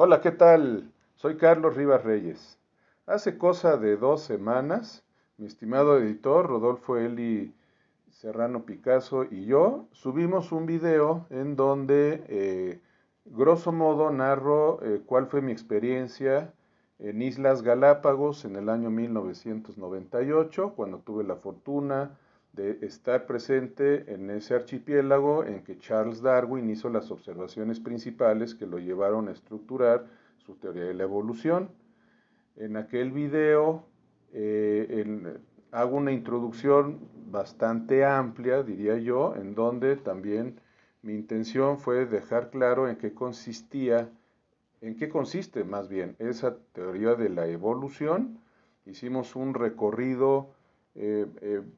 Hola, ¿qué tal? Soy Carlos Rivas Reyes. Hace cosa de 2 semanas, mi estimado editor Rodolfo Eli Serrano Picasso y yo subimos un video en donde, grosso modo, narro cuál fue mi experiencia en Islas Galápagos en el año 1998, cuando tuve la fortuna de estar presente en ese archipiélago en que Charles Darwin hizo las observaciones principales que lo llevaron a estructurar su teoría de la evolución. En aquel video hago una introducción bastante amplia, diría yo, en donde también mi intención fue dejar claro en qué consiste más bien esa teoría de la evolución. Hicimos un recorrido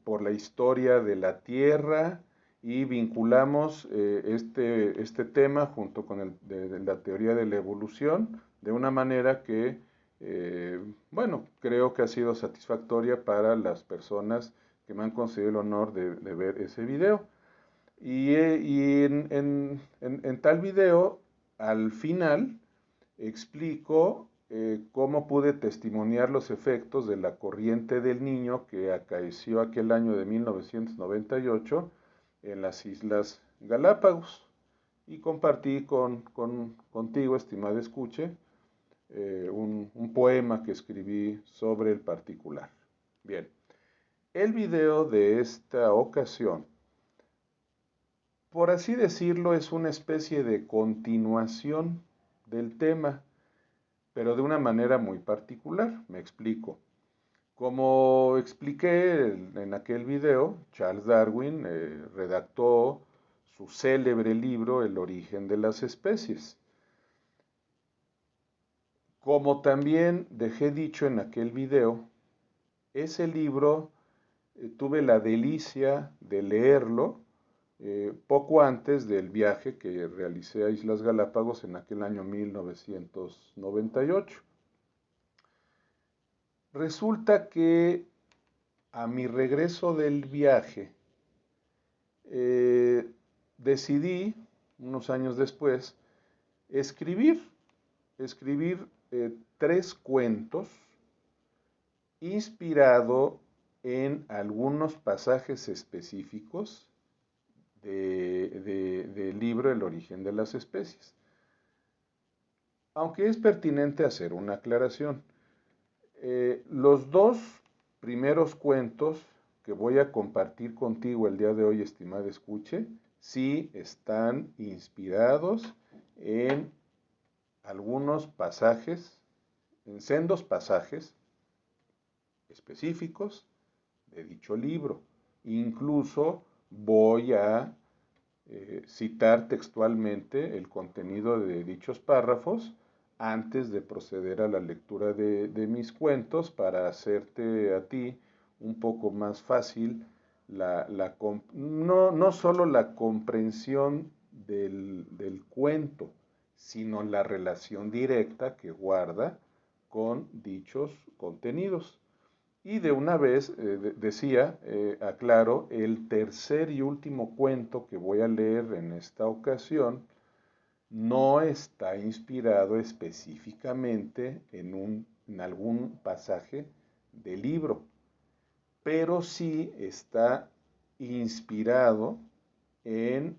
por la historia de la Tierra y vinculamos este tema junto con de la teoría de la evolución de una manera que, bueno, creo que ha sido satisfactoria para las personas que me han concedido el honor de ver ese video. Y en tal video, al final, explico cómo pude testimoniar los efectos de la corriente del Niño que acaeció aquel año de 1998 en las Islas Galápagos. Y compartí contigo, estimado escuche, un poema que escribí sobre el particular. Bien, el video de esta ocasión, por así decirlo, es una especie de continuación del tema, pero de una manera muy particular. Me explico. Como expliqué en aquel video, Charles Darwin redactó su célebre libro El origen de las especies. Como también dejé dicho en aquel video, ese libro tuve la delicia de leerlo poco antes del viaje que realicé a Islas Galápagos en aquel año 1998. Resulta que a mi regreso del viaje, eh, decidí, unos años después, escribir, escribir 3 cuentos inspirado en algunos pasajes específicos del libro El origen de las especies. Aunque es pertinente hacer una aclaración. Los dos primeros cuentos que voy a compartir contigo el día de hoy, estimada escuche, sí están inspirados en algunos pasajes, en sendos pasajes específicos de dicho libro. Incluso voy a citar textualmente el contenido de dichos párrafos antes de proceder a la lectura de mis cuentos para hacerte a ti un poco más fácil no solo la comprensión del cuento, sino la relación directa que guarda con dichos contenidos. Y de una vez, decía, aclaro, el tercer y último cuento que voy a leer en esta ocasión no está inspirado específicamente en algún pasaje del libro, pero sí está inspirado en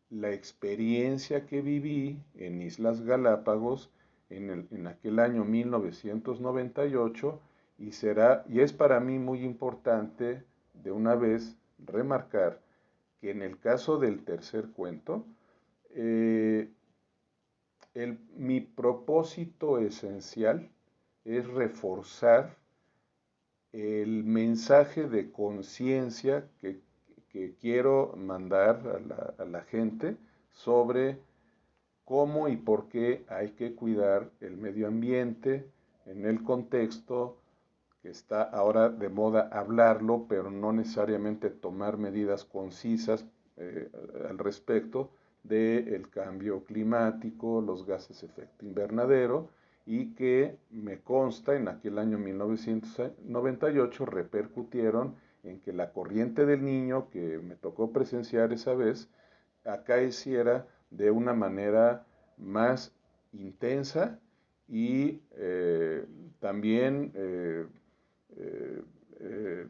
la experiencia que viví en Islas Galápagos en aquel año 1998 y es para mí muy importante de una vez remarcar que en el caso del tercer cuento, eh, mi propósito esencial es reforzar el mensaje de conciencia que quiero mandar a la gente sobre cómo y por qué hay que cuidar el medio ambiente en el contexto que está ahora de moda hablarlo, pero no necesariamente tomar medidas concisas al respecto del cambio climático, los gases de efecto invernadero, y que me consta en aquel año 1998 repercutieron en que la corriente del Niño que me tocó presenciar esa vez acaeciera de una manera más intensa y también eh, eh,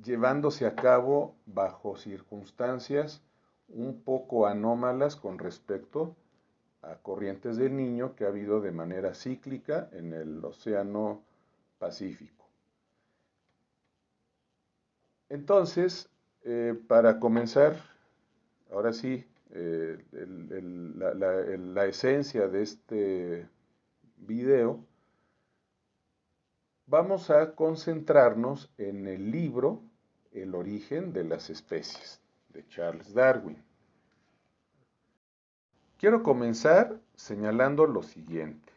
llevándose a cabo bajo circunstancias un poco anómalas con respecto a corrientes del Niño que ha habido de manera cíclica en el Océano Pacífico. Entonces, para comenzar, ahora sí, la esencia de este video, vamos a concentrarnos en el libro El origen de las especies, de Charles Darwin. Quiero comenzar señalando lo siguiente.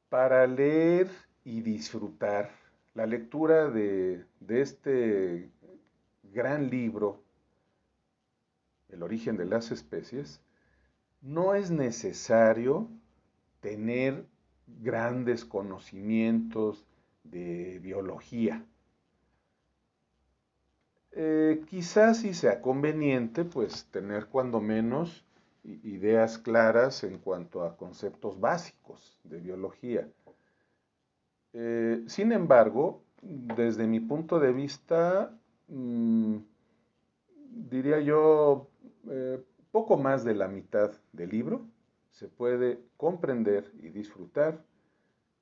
Para leer y disfrutar la lectura de este gran libro, El origen de las especies, no es necesario tener grandes conocimientos de biología. Quizás sí sea conveniente, pues, tener cuando menos ideas claras en cuanto a conceptos básicos de biología. Sin embargo, desde mi punto de vista, diría yo, poco más de la mitad del libro se puede comprender y disfrutar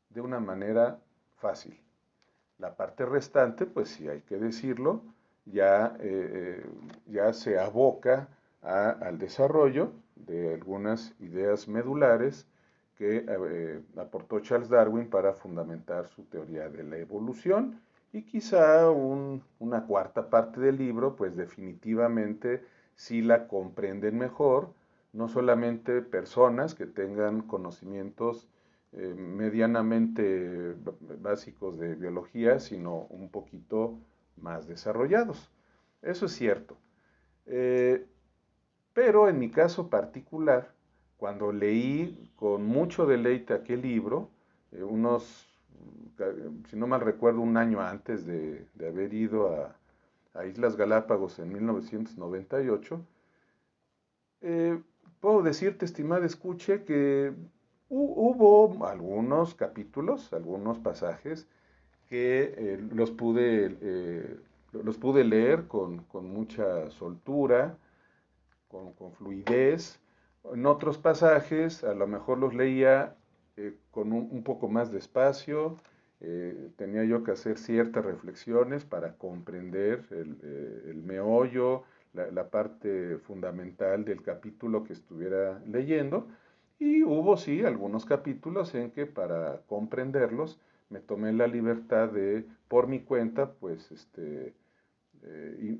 de una manera fácil. La parte restante, pues sí hay que decirlo, ya se aboca al desarrollo de algunas ideas medulares que aportó Charles Darwin para fundamentar su teoría de la evolución, y quizá una cuarta parte del libro, pues definitivamente sí la comprenden mejor, no solamente personas que tengan conocimientos medianamente básicos de biología, sino un poquito más desarrollados. Eso es cierto. Pero en mi caso particular, cuando leí con mucho deleite aquel libro, si no mal recuerdo, un año antes de haber ido a Islas Galápagos en 1998, puedo decirte, estimada escuche, que hubo algunos capítulos, algunos pasajes que los pude leer con mucha soltura, con fluidez. En otros pasajes a lo mejor los leía con un poco más de espacio, tenía yo que hacer ciertas reflexiones para comprender el meollo, la parte fundamental del capítulo que estuviera leyendo. Y hubo, sí, algunos capítulos en que para comprenderlos me tomé la libertad de, por mi cuenta, pues,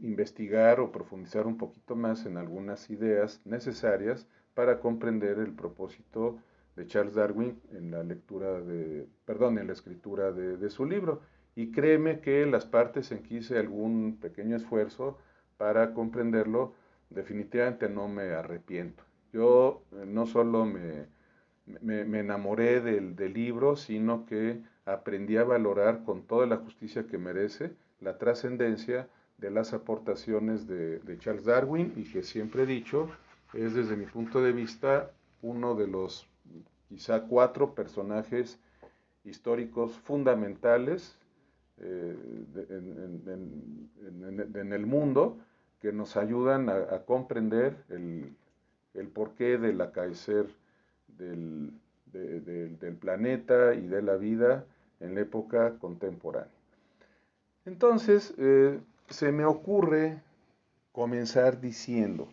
investigar o profundizar un poquito más en algunas ideas necesarias para comprender el propósito de Charles Darwin en la lectura en la escritura de su libro. Y créeme que las partes en que hice algún pequeño esfuerzo para comprenderlo, definitivamente no me arrepiento. Yo no solo me enamoré del libro, sino que aprendí a valorar con toda la justicia que merece la trascendencia de las aportaciones de Charles Darwin, y que siempre he dicho es, desde mi punto de vista, uno de los quizá 4 personajes históricos fundamentales en el mundo, que nos ayudan a comprender el porqué del acaecer del, del planeta y de la vida en la época contemporánea. Entonces, se me ocurre comenzar diciendo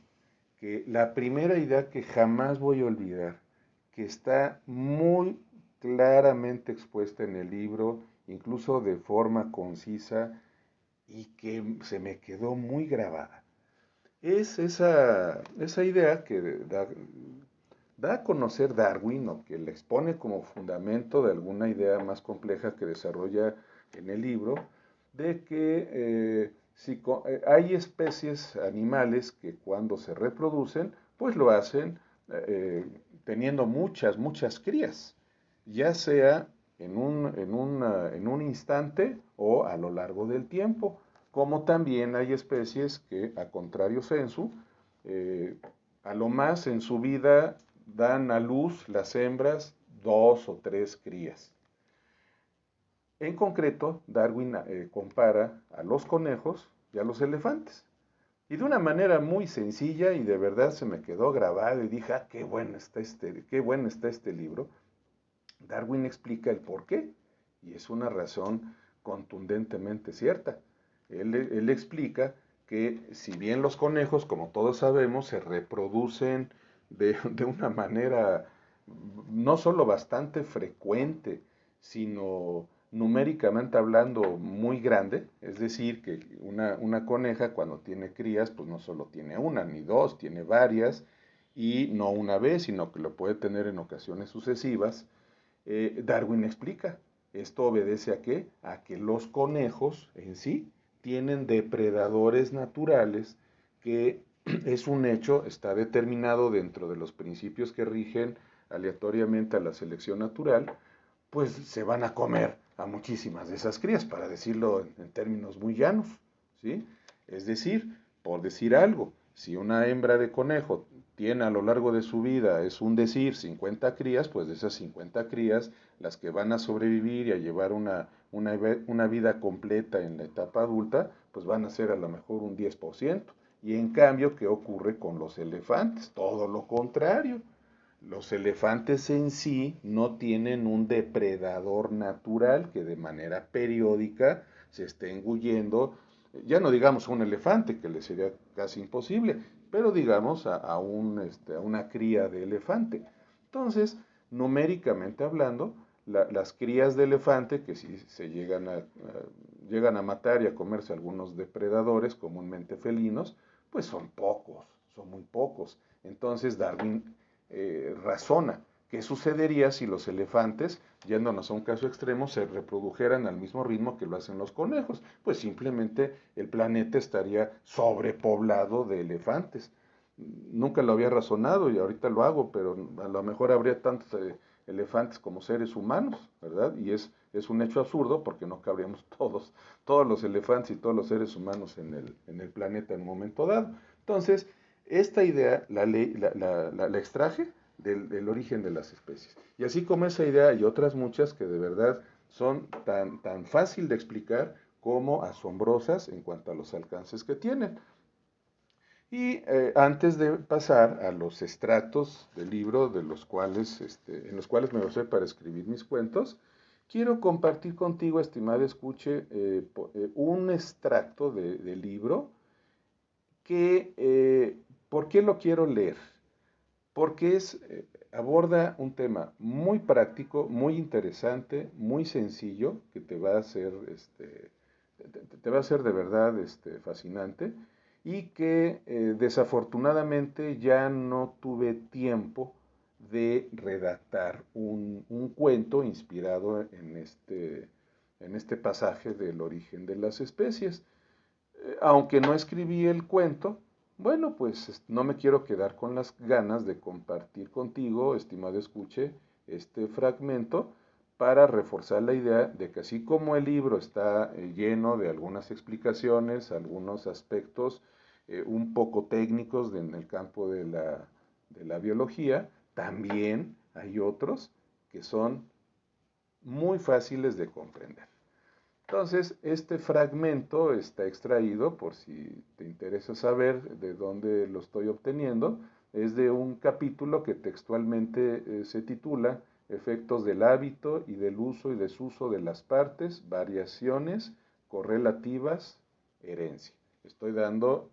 que la primera idea que jamás voy a olvidar, que está muy claramente expuesta en el libro, incluso de forma concisa, y que se me quedó muy grabada, es esa idea que da a conocer Darwin, o que la expone como fundamento de alguna idea más compleja que desarrolla en el libro, de que hay especies animales que cuando se reproducen, pues lo hacen teniendo muchas crías, ya sea en un instante o a lo largo del tiempo, como también hay especies que, a contrario sensu, A lo más en su vida dan a luz las hembras 2 o 3 crías. En concreto, Darwin compara a los conejos y a los elefantes. Y de una manera muy sencilla y de verdad se me quedó grabado y dije, ah, qué bueno está este libro. Darwin explica el por qué y es una razón contundentemente cierta. Él explica que si bien los conejos, como todos sabemos, se reproducen de una manera no solo bastante frecuente, sino numéricamente hablando muy grande, es decir, que una coneja cuando tiene crías, pues no solo tiene una ni dos, tiene varias, y no una vez, sino que lo puede tener en ocasiones sucesivas. Darwin explica, esto obedece a qué? A que los conejos en sí tienen depredadores naturales que es un hecho, está determinado dentro de los principios que rigen aleatoriamente a la selección natural, pues se van a comer a muchísimas de esas crías, para decirlo en términos muy llanos, ¿sí? Es decir, por decir algo, si una hembra de conejo tiene a lo largo de su vida, es un decir, 50 crías, pues de esas 50 crías, las que van a sobrevivir y a llevar una vida completa en la etapa adulta, pues van a ser a lo mejor un 10%. Y en cambio, ¿qué ocurre con los elefantes? Todo lo contrario. Los elefantes en sí no tienen un depredador natural que de manera periódica se esté engullendo, ya no digamos un elefante, que le sería casi imposible, pero digamos a una cría de elefante. Entonces, numéricamente hablando, las crías de elefante, que si se llegan a matar y a comerse algunos depredadores, comúnmente felinos, pues son pocos, son muy pocos. Entonces Darwin razona qué sucedería si los elefantes, yéndonos a un caso extremo, se reprodujeran al mismo ritmo que lo hacen los conejos. Pues simplemente el planeta estaría sobrepoblado de elefantes. Nunca lo había razonado y ahorita lo hago, pero a lo mejor habría tantos elefantes como seres humanos, ¿verdad? Y es un hecho absurdo porque no cabríamos todos los elefantes y todos los seres humanos en el planeta en un momento dado. Entonces, esta idea la extraje del origen de las especies. Y así como esa idea hay otras muchas que de verdad son tan fácil de explicar como asombrosas en cuanto a los alcances que tienen. Y antes de pasar a los extractos del libro en los cuales me basé para escribir mis cuentos, quiero compartir contigo, estimado escuche, un extracto del libro que, ¿por qué lo quiero leer? Porque aborda un tema muy práctico, muy interesante, muy sencillo, que te va a hacer, te va a hacer de verdad fascinante y que desafortunadamente ya no tuve tiempo de redactar un cuento inspirado en este pasaje del origen de las especies. Aunque no escribí el cuento, bueno, pues no me quiero quedar con las ganas de compartir contigo, estimado escuche, este fragmento para reforzar la idea de que así como el libro está lleno de algunas explicaciones, algunos aspectos un poco técnicos en el campo de la biología, también hay otros que son muy fáciles de comprender. Entonces, este fragmento está extraído, por si te interesa saber de dónde lo estoy obteniendo, es de un capítulo que textualmente se titula Efectos del hábito y del uso y desuso de las partes, variaciones correlativas, herencia. Estoy dando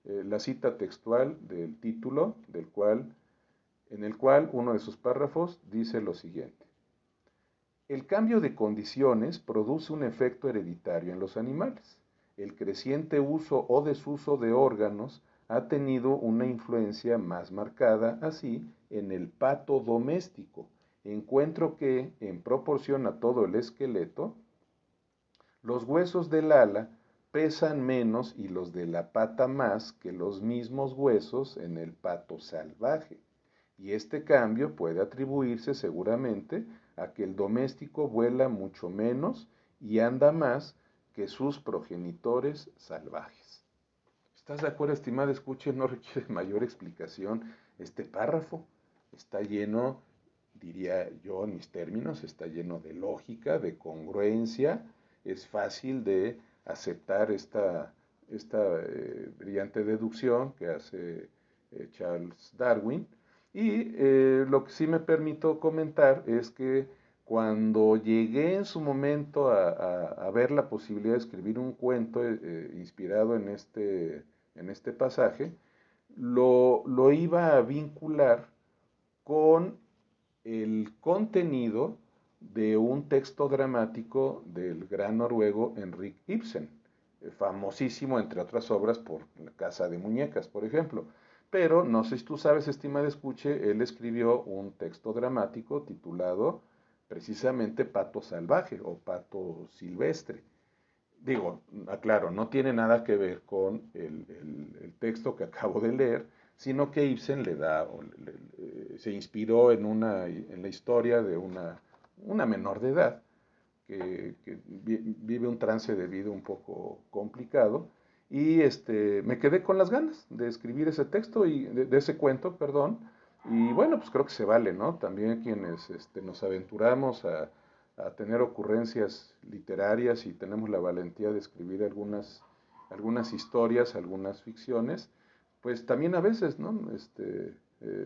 la cita textual del título, en el cual uno de sus párrafos dice lo siguiente. El cambio de condiciones produce un efecto hereditario en los animales. El creciente uso o desuso de órganos ha tenido una influencia más marcada así en el pato doméstico. Encuentro que, en proporción a todo el esqueleto, los huesos del ala pesan menos y los de la pata más que los mismos huesos en el pato salvaje. Y este cambio puede atribuirse seguramente a que el doméstico vuela mucho menos y anda más que sus progenitores salvajes. ¿Estás de acuerdo, estimada escucha? No requiere mayor explicación. Este párrafo está lleno, diría yo en mis términos, está lleno de lógica, de congruencia. Es fácil de aceptar esta brillante deducción que hace Charles Darwin. Y lo que sí me permito comentar es que cuando llegué en su momento a ver la posibilidad de escribir un cuento inspirado en este pasaje, lo iba a vincular con el contenido de un texto dramático del gran noruego Henrik Ibsen, famosísimo entre otras obras por La Casa de Muñecas, por ejemplo. Pero no sé si tú sabes, estimada escuche, él escribió un texto dramático titulado precisamente Pato Salvaje o Pato Silvestre. Digo, aclaro, no tiene nada que ver con el texto que acabo de leer, sino que Ibsen se inspiró en la historia de una menor de edad que vive un trance de vida un poco complicado. Y me quedé con las ganas de escribir ese texto y de ese cuento, perdón. Y bueno, pues creo que se vale, ¿no? También quienes nos aventuramos a tener ocurrencias literarias y tenemos la valentía de escribir algunas historias, algunas ficciones, pues también a veces, ¿no?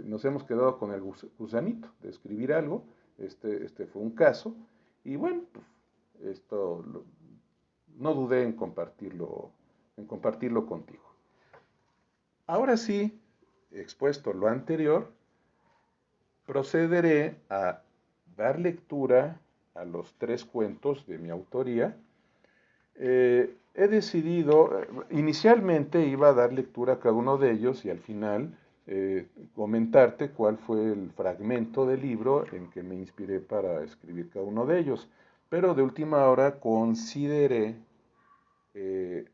Nos hemos quedado con el gusanito de escribir algo. Este fue un caso. Y bueno, pues, no dudé en compartirlo contigo. Ahora sí, expuesto lo anterior, procederé a dar lectura a los 3 cuentos de mi autoría. He decidido, inicialmente iba a dar lectura a cada uno de ellos y al final comentarte cuál fue el fragmento del libro en que me inspiré para escribir cada uno de ellos. Pero de última hora consideré eh,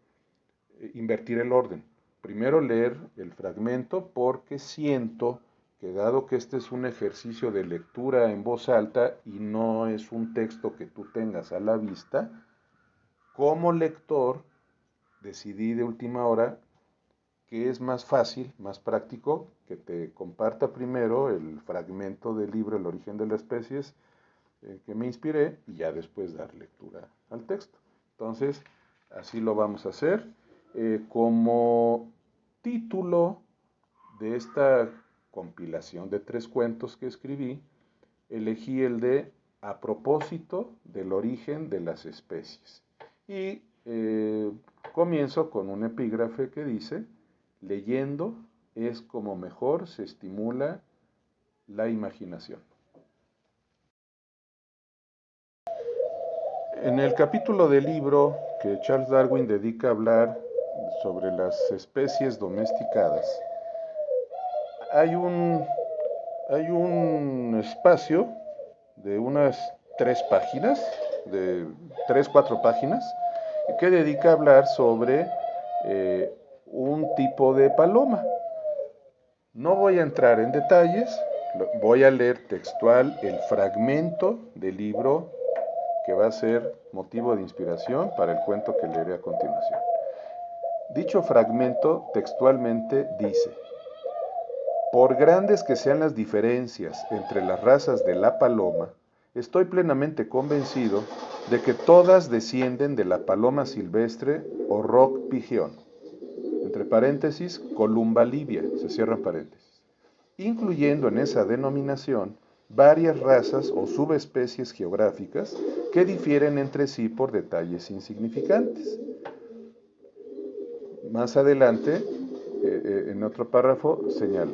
invertir el orden. Primero leer el fragmento porque siento que dado que este es un ejercicio de lectura en voz alta y no es un texto que tú tengas a la vista, como lector decidí de última hora que es más fácil, más práctico, que te comparta primero el fragmento del libro El origen de las especies que me inspiré y ya después dar lectura al texto. Entonces, así lo vamos a hacer. Como título de esta compilación de 3 cuentos que escribí, elegí el de A propósito del origen de las especies. Y comienzo con un epígrafe que dice, leyendo es como mejor se estimula la imaginación. En el capítulo del libro que Charles Darwin dedica a hablar sobre las especies domesticadas, hay un espacio de unas 3 páginas, de 3, 4 páginas, que dedica a hablar sobre un tipo de paloma. No voy a entrar en detalles, voy a leer textual el fragmento del libro que va a ser motivo de inspiración para el cuento que leeré a continuación. Dicho fragmento textualmente dice, por grandes que sean las diferencias entre las razas de la paloma, estoy plenamente convencido de que todas descienden de la paloma silvestre o rock pigeon, entre paréntesis, Columba livia, se cierran paréntesis, incluyendo en esa denominación varias razas o subespecies geográficas que difieren entre sí por detalles insignificantes. Más adelante, en otro párrafo, señala,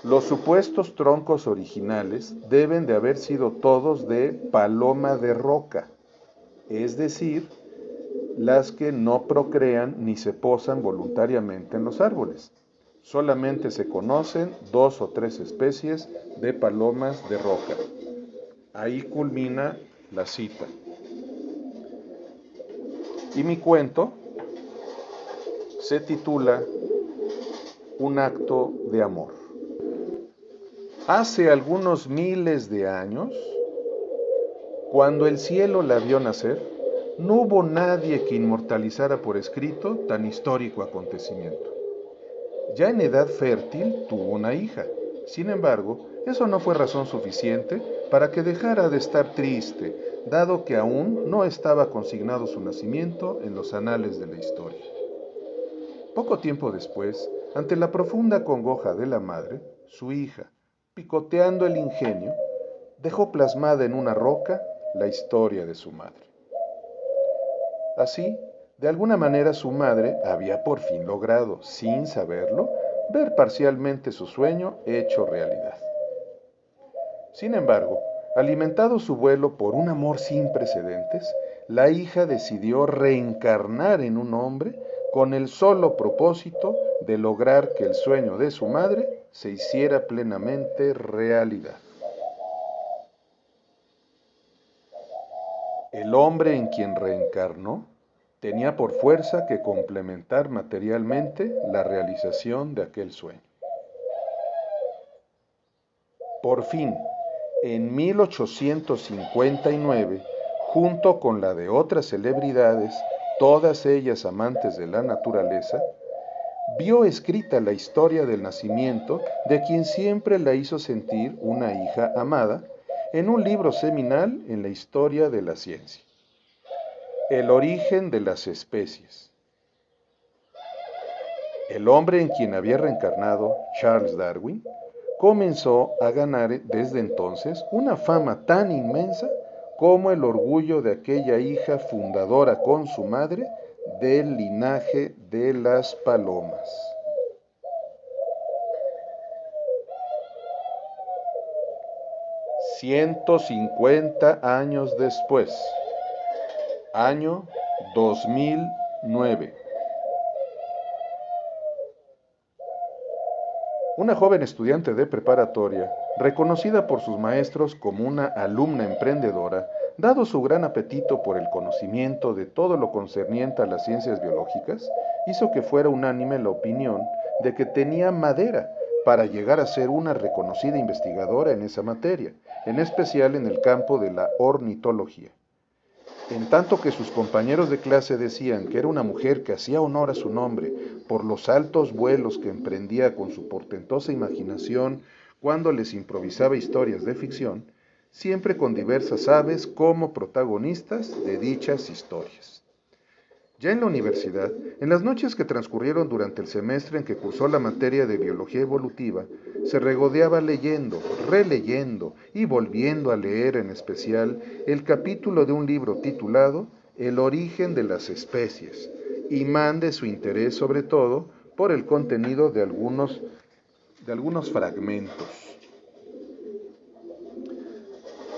los supuestos troncos originales deben de haber sido todos de paloma de roca, es decir, las que no procrean ni se posan voluntariamente en los árboles. Solamente se conocen 2 o 3 especies de palomas de roca. Ahí culmina la cita. Y mi cuento se titula Un acto de amor. Hace algunos miles de años, cuando el cielo la vio nacer, no hubo nadie que inmortalizara por escrito tan histórico acontecimiento. Ya en edad fértil tuvo una hija. Sin embargo, eso no fue razón suficiente para que dejara de estar triste, dado que aún no estaba consignado su nacimiento en los anales de la historia. Poco tiempo después, ante la profunda congoja de la madre, su hija, picoteando el ingenio, dejó plasmada en una roca la historia de su madre. Así, de alguna manera su madre había por fin logrado, sin saberlo, ver parcialmente su sueño hecho realidad. Sin embargo, alimentado su vuelo por un amor sin precedentes, la hija decidió reencarnar en un hombre con el solo propósito de lograr que el sueño de su madre se hiciera plenamente realidad. El hombre en quien reencarnó tenía por fuerza que complementar materialmente la realización de aquel sueño. Por fin, en 1859, junto con la de otras celebridades, todas ellas amantes de la naturaleza, vio escrita la historia del nacimiento de quien siempre la hizo sentir una hija amada en un libro seminal en la historia de la ciencia. El origen de las especies. El hombre en quien había reencarnado, Charles Darwin, comenzó a ganar desde entonces una fama tan inmensa como el orgullo de aquella hija fundadora con su madre del linaje de las palomas. 150 años después, año 2009. Una joven estudiante de preparatoria, reconocida por sus maestros como una alumna emprendedora, dado su gran apetito por el conocimiento de todo lo concerniente a las ciencias biológicas, hizo que fuera unánime la opinión de que tenía madera para llegar a ser una reconocida investigadora en esa materia, en especial en el campo de la ornitología. En tanto que sus compañeros de clase decían que era una mujer que hacía honor a su nombre por los altos vuelos que emprendía con su portentosa imaginación cuando les improvisaba historias de ficción, siempre con diversas aves como protagonistas de dichas historias. Ya en la universidad, en las noches que transcurrieron durante el semestre en que cursó la materia de biología evolutiva, se regodeaba leyendo, releyendo y volviendo a leer en especial el capítulo de un libro titulado El origen de las especies, imán de su interés sobre todo por el contenido de algunos fragmentos.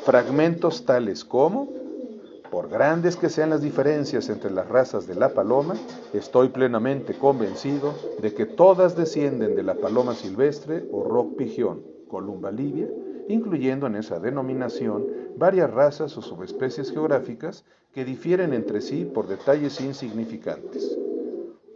Fragmentos tales como: por grandes que sean las diferencias entre las razas de la paloma, estoy plenamente convencido de que todas descienden de la paloma silvestre o rock pigeón, Columba livia, incluyendo en esa denominación varias razas o subespecies geográficas que difieren entre sí por detalles insignificantes.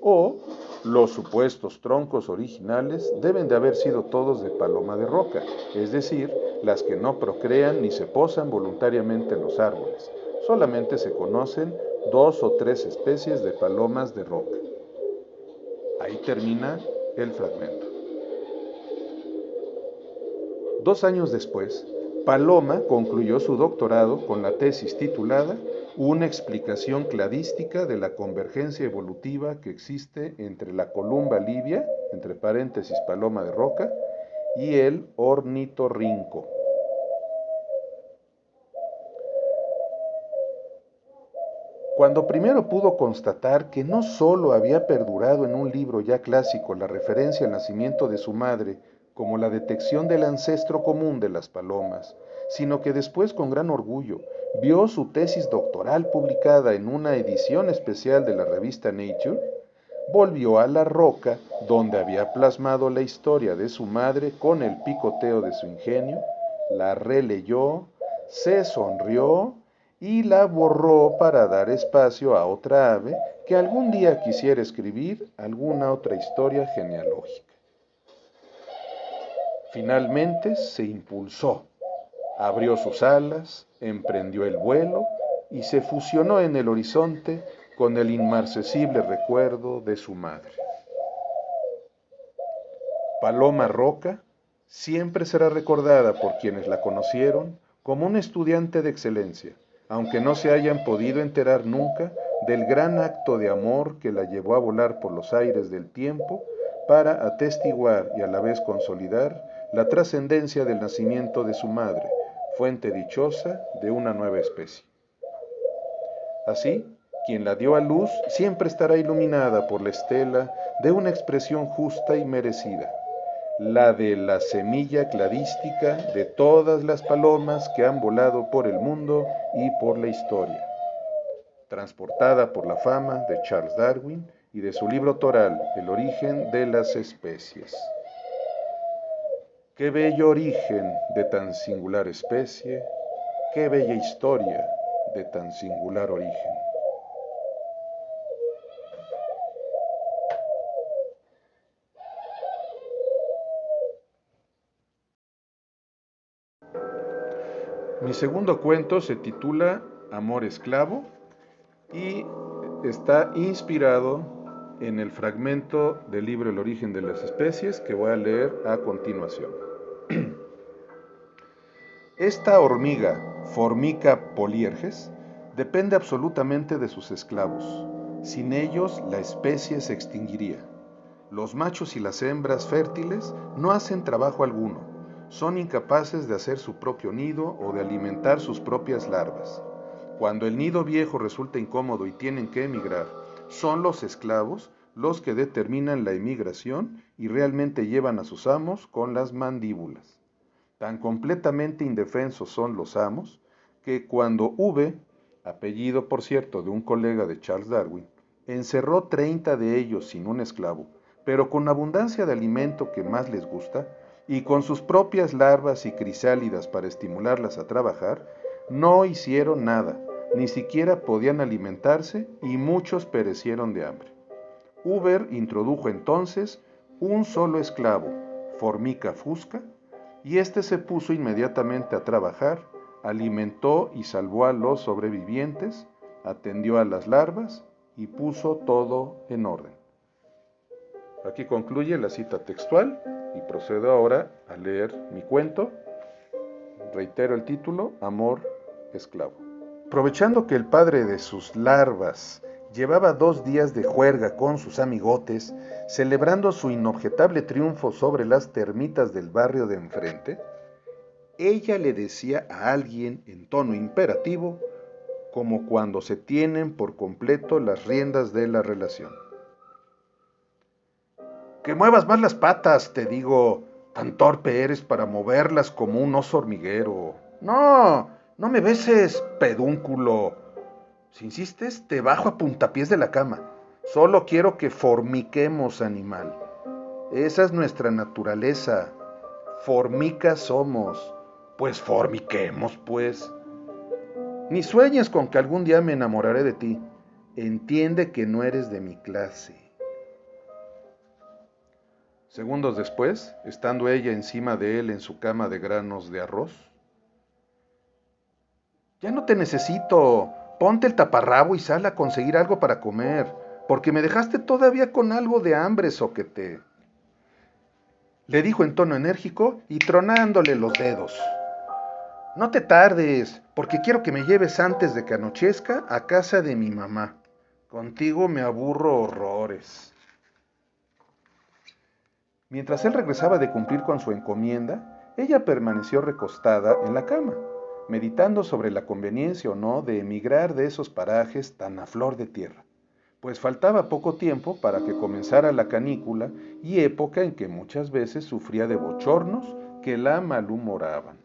O los supuestos troncos originales deben de haber sido todos de paloma de roca, es decir, las que no procrean ni se posan voluntariamente en los árboles. Solamente se conocen 2 o 3 especies de palomas de roca. Ahí termina el fragmento. 2 años después, Paloma concluyó su doctorado con la tesis titulada Una explicación cladística de la convergencia evolutiva que existe entre la Columba livia, entre paréntesis paloma de roca, y el ornitorrinco. Cuando primero pudo constatar que no sólo había perdurado en un libro ya clásico la referencia al nacimiento de su madre como la detección del ancestro común de las palomas, sino que después con gran orgullo vio su tesis doctoral publicada en una edición especial de la revista Nature, volvió a la roca donde había plasmado la historia de su madre con el picoteo de su ingenio, la releyó, se sonrió y la borró para dar espacio a otra ave que algún día quisiera escribir alguna otra historia genealógica. Finalmente se impulsó, abrió sus alas, emprendió el vuelo y se fusionó en el horizonte con el inmarcesible recuerdo de su madre. Paloma Roca siempre será recordada por quienes la conocieron como una estudiante de excelencia, aunque no se hayan podido enterar nunca del gran acto de amor que la llevó a volar por los aires del tiempo para atestiguar y a la vez consolidar la trascendencia del nacimiento de su madre, fuente dichosa de una nueva especie. Así, quien la dio a luz siempre estará iluminada por la estela de una expresión justa y merecida, la de la semilla cladística de todas las palomas que han volado por el mundo y por la historia, transportada por la fama de Charles Darwin y de su libro toral, El origen de las especies. Qué bello origen de tan singular especie, qué bella historia de tan singular origen. Mi segundo cuento se titula Amor esclavo y está inspirado en el fragmento del libro El origen de las especies que voy a leer a continuación. Esta hormiga, Formica polierges, depende absolutamente de sus esclavos. Sin ellos, la especie se extinguiría. Los machos y las hembras fértiles no hacen trabajo alguno. Son incapaces de hacer su propio nido o de alimentar sus propias larvas. Cuando el nido viejo resulta incómodo y tienen que emigrar, son los esclavos los que determinan la emigración y realmente llevan a sus amos con las mandíbulas. Tan completamente indefensos son los amos que cuando V, apellido por cierto de un colega de Charles Darwin, encerró 30 de ellos sin un esclavo, pero con abundancia de alimento que más les gusta, y con sus propias larvas y crisálidas para estimularlas a trabajar, no hicieron nada, ni siquiera podían alimentarse y muchos perecieron de hambre. Huber introdujo entonces un solo esclavo, Formica fusca, y éste se puso inmediatamente a trabajar, alimentó y salvó a los sobrevivientes, atendió a las larvas y puso todo en orden. Aquí concluye la cita textual y procedo ahora a leer mi cuento. Reitero el título, Amor esclavo. Aprovechando que el padre de sus larvas llevaba 2 días de juerga con sus amigotes, celebrando su inobjetable triunfo sobre las termitas del barrio de enfrente, ella le decía a alguien en tono imperativo, como cuando se tienen por completo las riendas de la relación. Que muevas más las patas, te digo, tan torpe eres para moverlas como un oso hormiguero. No, no me beses, pedúnculo. Si insistes, te bajo a puntapiés de la cama. Solo quiero que formiquemos, animal. Esa es nuestra naturaleza. Formicas somos. Pues formiquemos, pues. Ni sueñes con que algún día me enamoraré de ti. Entiende que no eres de mi clase. Segundos después, estando ella encima de él en su cama de granos de arroz. Ya no te necesito. Ponte el taparrabo y sal a conseguir algo para comer, porque me dejaste todavía con algo de hambre, zoquete. Le dijo en tono enérgico y tronándole los dedos. No te tardes, porque quiero que me lleves antes de que anochezca a casa de mi mamá. Contigo me aburro horrores. Mientras él regresaba de cumplir con su encomienda, ella permaneció recostada en la cama, meditando sobre la conveniencia o no de emigrar de esos parajes tan a flor de tierra, pues faltaba poco tiempo para que comenzara la canícula y época en que muchas veces sufría de bochornos que la malhumoraban.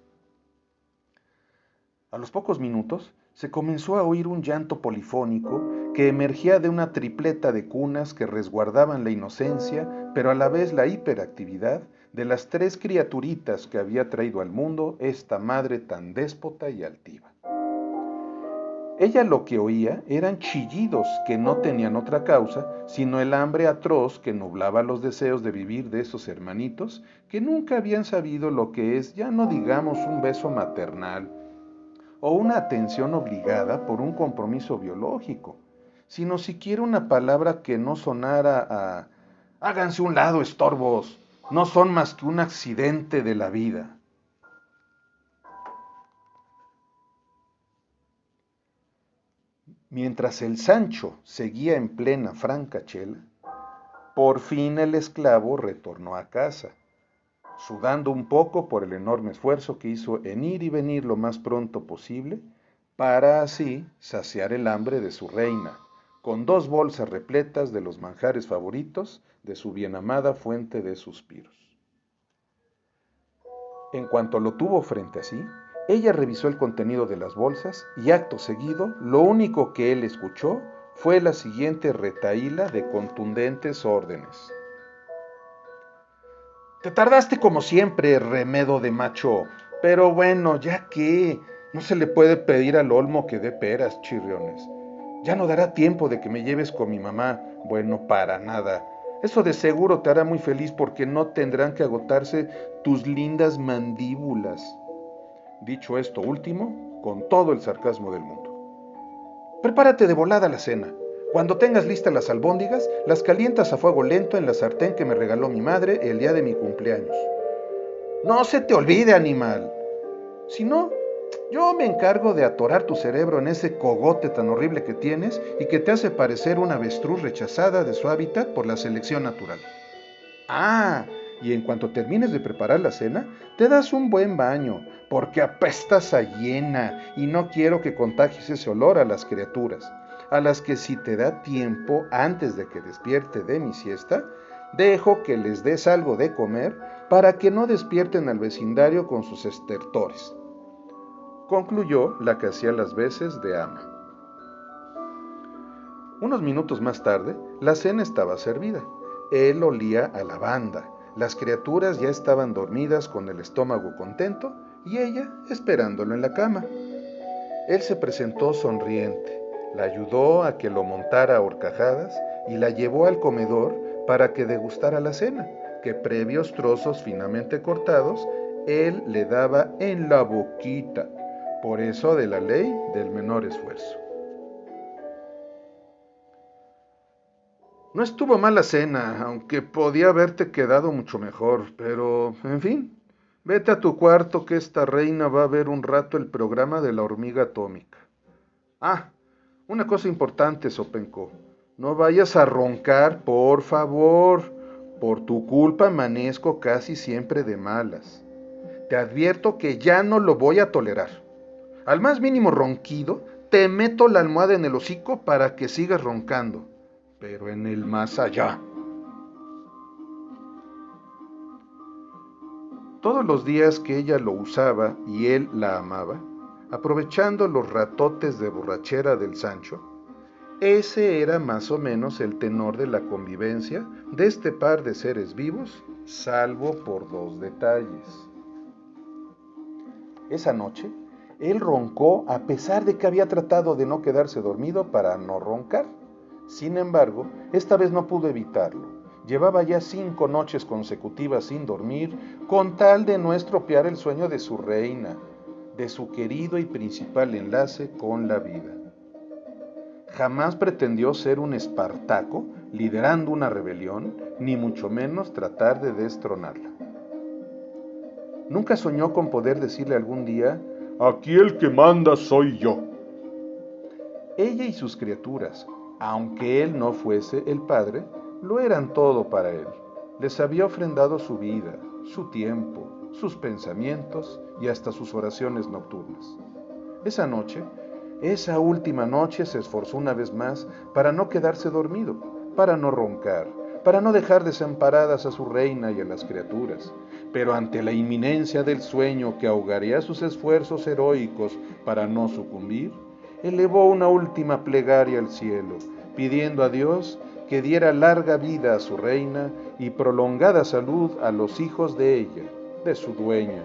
A los pocos minutos se comenzó a oír un llanto polifónico que emergía de una tripleta de cunas que resguardaban la inocencia, pero a la vez la hiperactividad de las 3 criaturitas que había traído al mundo esta madre tan déspota y altiva. Ella lo que oía eran chillidos que no tenían otra causa, sino el hambre atroz que nublaba los deseos de vivir de esos hermanitos que nunca habían sabido lo que es, ya no digamos un beso maternal, o una atención obligada por un compromiso biológico, sino siquiera una palabra que no sonara a háganse un lado, estorbos, no son más que un accidente de la vida. Mientras el Sancho seguía en plena francachela, por fin el esclavo retornó a casa, sudando un poco por el enorme esfuerzo que hizo en ir y venir lo más pronto posible, para así saciar el hambre de su reina, con 2 bolsas repletas de los manjares favoritos de su bienamada fuente de suspiros. En cuanto lo tuvo frente a sí, ella revisó el contenido de las bolsas y acto seguido, lo único que él escuchó fue la siguiente retahíla de contundentes órdenes. Te tardaste como siempre, remedo de macho, pero bueno, ya que no se le puede pedir al olmo que dé peras, chirriones. Ya no dará tiempo de que me lleves con mi mamá. Bueno, para nada. Eso de seguro te hará muy feliz porque no tendrán que agotarse tus lindas mandíbulas. Dicho esto último, con todo el sarcasmo del mundo. Prepárate de volada la cena. Cuando tengas listas las albóndigas, las calientas a fuego lento en la sartén que me regaló mi madre el día de mi cumpleaños. No se te olvide, animal. Si no, yo me encargo de atorar tu cerebro en ese cogote tan horrible que tienes y que te hace parecer una avestruz rechazada de su hábitat por la selección natural. Ah, y en cuanto termines de preparar la cena, te das un buen baño, porque apestas a hiena y no quiero que contagies ese olor a las criaturas, a las que si te da tiempo antes de que despierte de mi siesta, dejo que les des algo de comer para que no despierten al vecindario con sus estertores. Concluyó la que hacía las veces de ama. Unos minutos más tarde, la cena estaba servida. Él olía a lavanda. Las criaturas ya estaban dormidas con el estómago contento y ella esperándolo en la cama. Él se presentó sonriente, la ayudó a que lo montara a horcajadas y la llevó al comedor para que degustara la cena, que previos trozos finamente cortados, él le daba en la boquita, por eso de la ley del menor esfuerzo. No estuvo mal la cena, aunque podía haberte quedado mucho mejor, pero, en fin, vete a tu cuarto que esta reina va a ver un rato el programa de la hormiga atómica. Ah, una cosa importante, Sopenco, no vayas a roncar, por favor. Por tu culpa amanezco casi siempre de malas. Te advierto que ya no lo voy a tolerar. Al más mínimo ronquido, te meto la almohada en el hocico para que sigas roncando, pero en el más allá. Todos los días que ella lo usaba y él la amaba, aprovechando los ratotes de borrachera del Sancho, ese era más o menos el tenor de la convivencia de este par de seres vivos, salvo por 2 detalles. Esa noche, él roncó a pesar de que había tratado de no quedarse dormido para no roncar. Sin embargo, esta vez no pudo evitarlo. Llevaba ya 5 noches consecutivas sin dormir, con tal de no estropear el sueño de su reina, de su querido y principal enlace con la vida. Jamás pretendió ser un Espartaco liderando una rebelión, ni mucho menos tratar de destronarla. Nunca soñó con poder decirle algún día, aquí el que manda soy yo. Ella y sus criaturas, aunque él no fuese el padre, lo eran todo para él. Les había ofrendado su vida, su tiempo, sus pensamientos y hasta sus oraciones nocturnas. Esa noche, esa última noche, se esforzó una vez más para no quedarse dormido, para no roncar, para no dejar desamparadas a su reina y a las criaturas. Pero ante la inminencia del sueño que ahogaría sus esfuerzos heroicos para no sucumbir, elevó una última plegaria al cielo, pidiendo a Dios que diera larga vida a su reina y prolongada salud a los hijos de ella, de su dueña.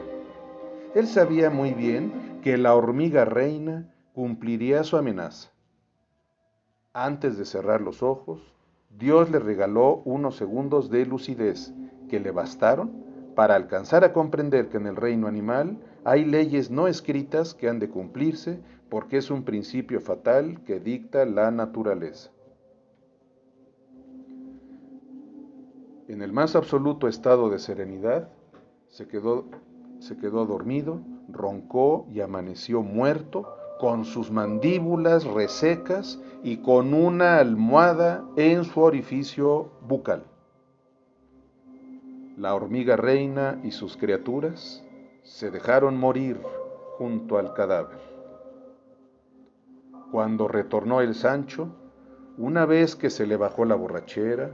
Él sabía muy bien que la hormiga reina cumpliría su amenaza. Antes de cerrar los ojos, Dios le regaló unos segundos de lucidez que le bastaron para alcanzar a comprender que en el reino animal hay leyes no escritas que han de cumplirse porque es un principio fatal que dicta la naturaleza. En el más absoluto estado de serenidad, se quedó, se quedó dormido, roncó y amaneció muerto, con sus mandíbulas resecas y con una almohada en su orificio bucal. La hormiga reina y sus criaturas se dejaron morir junto al cadáver. Cuando retornó el Sancho, una vez que se le bajó la borrachera,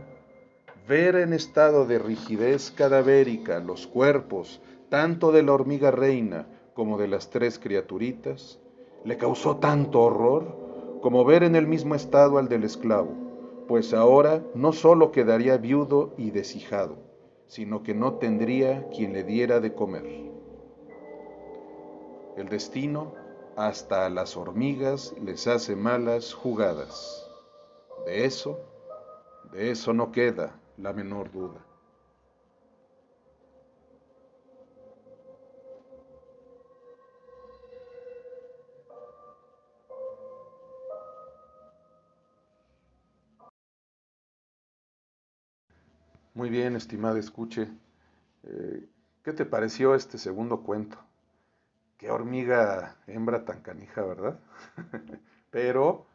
ver en estado de rigidez cadavérica los cuerpos tanto de la hormiga reina como de las tres criaturitas, le causó tanto horror como ver en el mismo estado al del esclavo, pues ahora no sólo quedaría viudo y deshijado, sino que no tendría quien le diera de comer. El destino hasta a las hormigas les hace malas jugadas. De eso, de eso no queda la menor duda. Muy bien, estimada escuche. Eh, ¿Qué te pareció este segundo cuento? Qué hormiga hembra tan canija, ¿verdad? Pero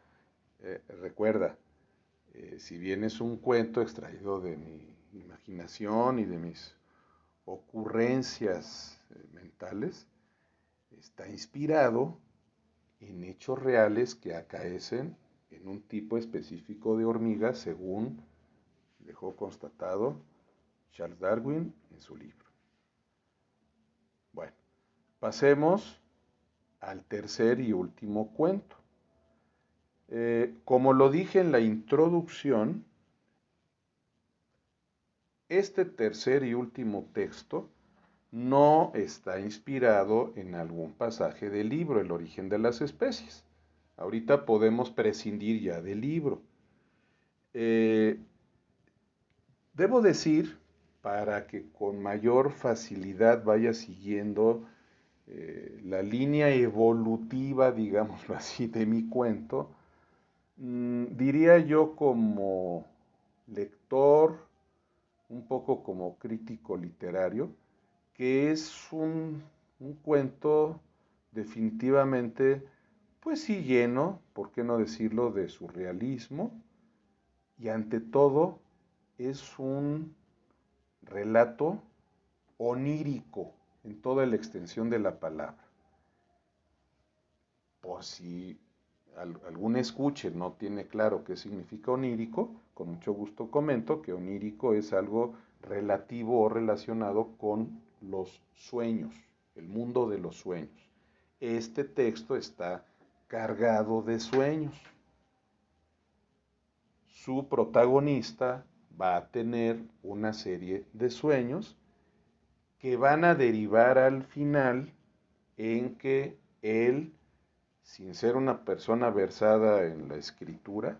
recuerda, si bien es un cuento extraído de mi imaginación y de mis ocurrencias mentales, está inspirado en hechos reales que acaecen en un tipo específico de hormiga según dejó constatado Charles Darwin en su libro. Bueno, pasemos al tercer y último cuento. Como lo dije en la introducción, este tercer y último texto no está inspirado en algún pasaje del libro, El origen de las especies. Ahorita podemos prescindir ya del libro. Eh, Debo decir, para que con mayor facilidad vaya siguiendo la línea evolutiva, digámoslo así, de mi cuento, diría yo como lector, un poco como crítico literario, que es un cuento definitivamente, pues sí lleno, por qué no decirlo, de surrealismo, y ante todo es un relato onírico en toda la extensión de la palabra. Por si algún escuche no tiene claro qué significa onírico, con mucho gusto comento que onírico es algo relativo o relacionado con los sueños, el mundo de los sueños. Este texto está cargado de sueños. Su protagonista va a tener una serie de sueños que van a derivar al final en que él, sin ser una persona versada en la escritura,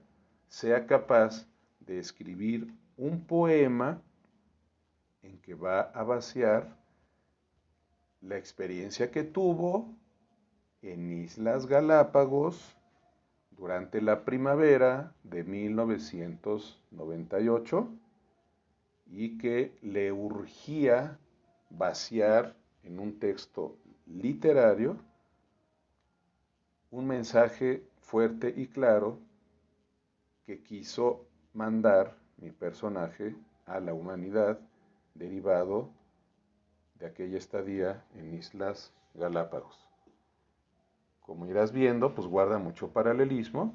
sea capaz de escribir un poema en que va a vaciar la experiencia que tuvo en Islas Galápagos durante la primavera de 1998 y que le urgía vaciar en un texto literario un mensaje fuerte y claro que quiso mandar mi personaje a la humanidad derivado de aquella estadía en Islas Galápagos. Como irás viendo, pues guarda mucho paralelismo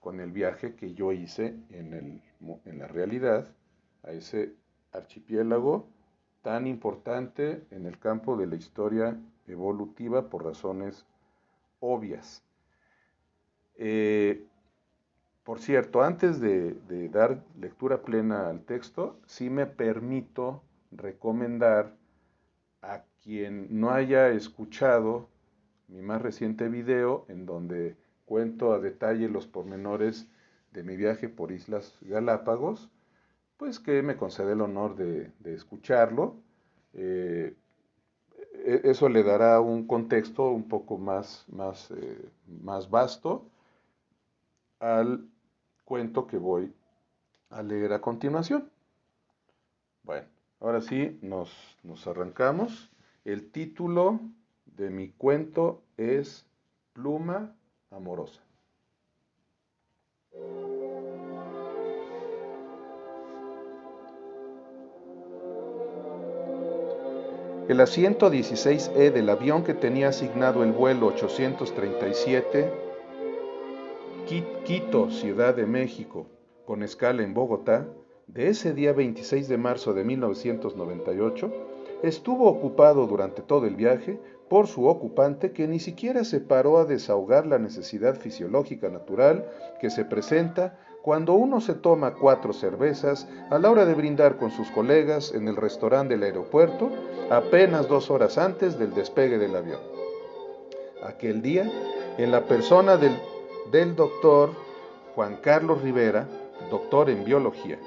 con el viaje que yo hice en la realidad a ese archipiélago tan importante en el campo de la historia evolutiva por razones obvias. Eh, por cierto, antes de dar lectura plena al texto, sí me permito recomendar a quien no haya escuchado mi más reciente video en donde cuento a detalle los pormenores de mi viaje por Islas Galápagos, pues que me concede el honor de escucharlo. Eh, Eso le dará un contexto un poco más vasto al cuento que voy a leer a continuación. Bueno, ahora sí nos arrancamos. El título de mi cuento es Pluma Amorosa. El asiento 16E del avión que tenía asignado el vuelo 837 Quito, Ciudad de México, con escala en Bogotá, de ese día 26 de marzo de 1998, estuvo ocupado durante todo el viaje por su ocupante, que ni siquiera se paró a desahogar la necesidad fisiológica natural que se presenta cuando uno se toma 4 cervezas a la hora de brindar con sus colegas en el restaurante del aeropuerto apenas 2 horas antes del despegue del avión. Aquel día, en la persona del doctor Juan Carlos Rivera, doctor en biología,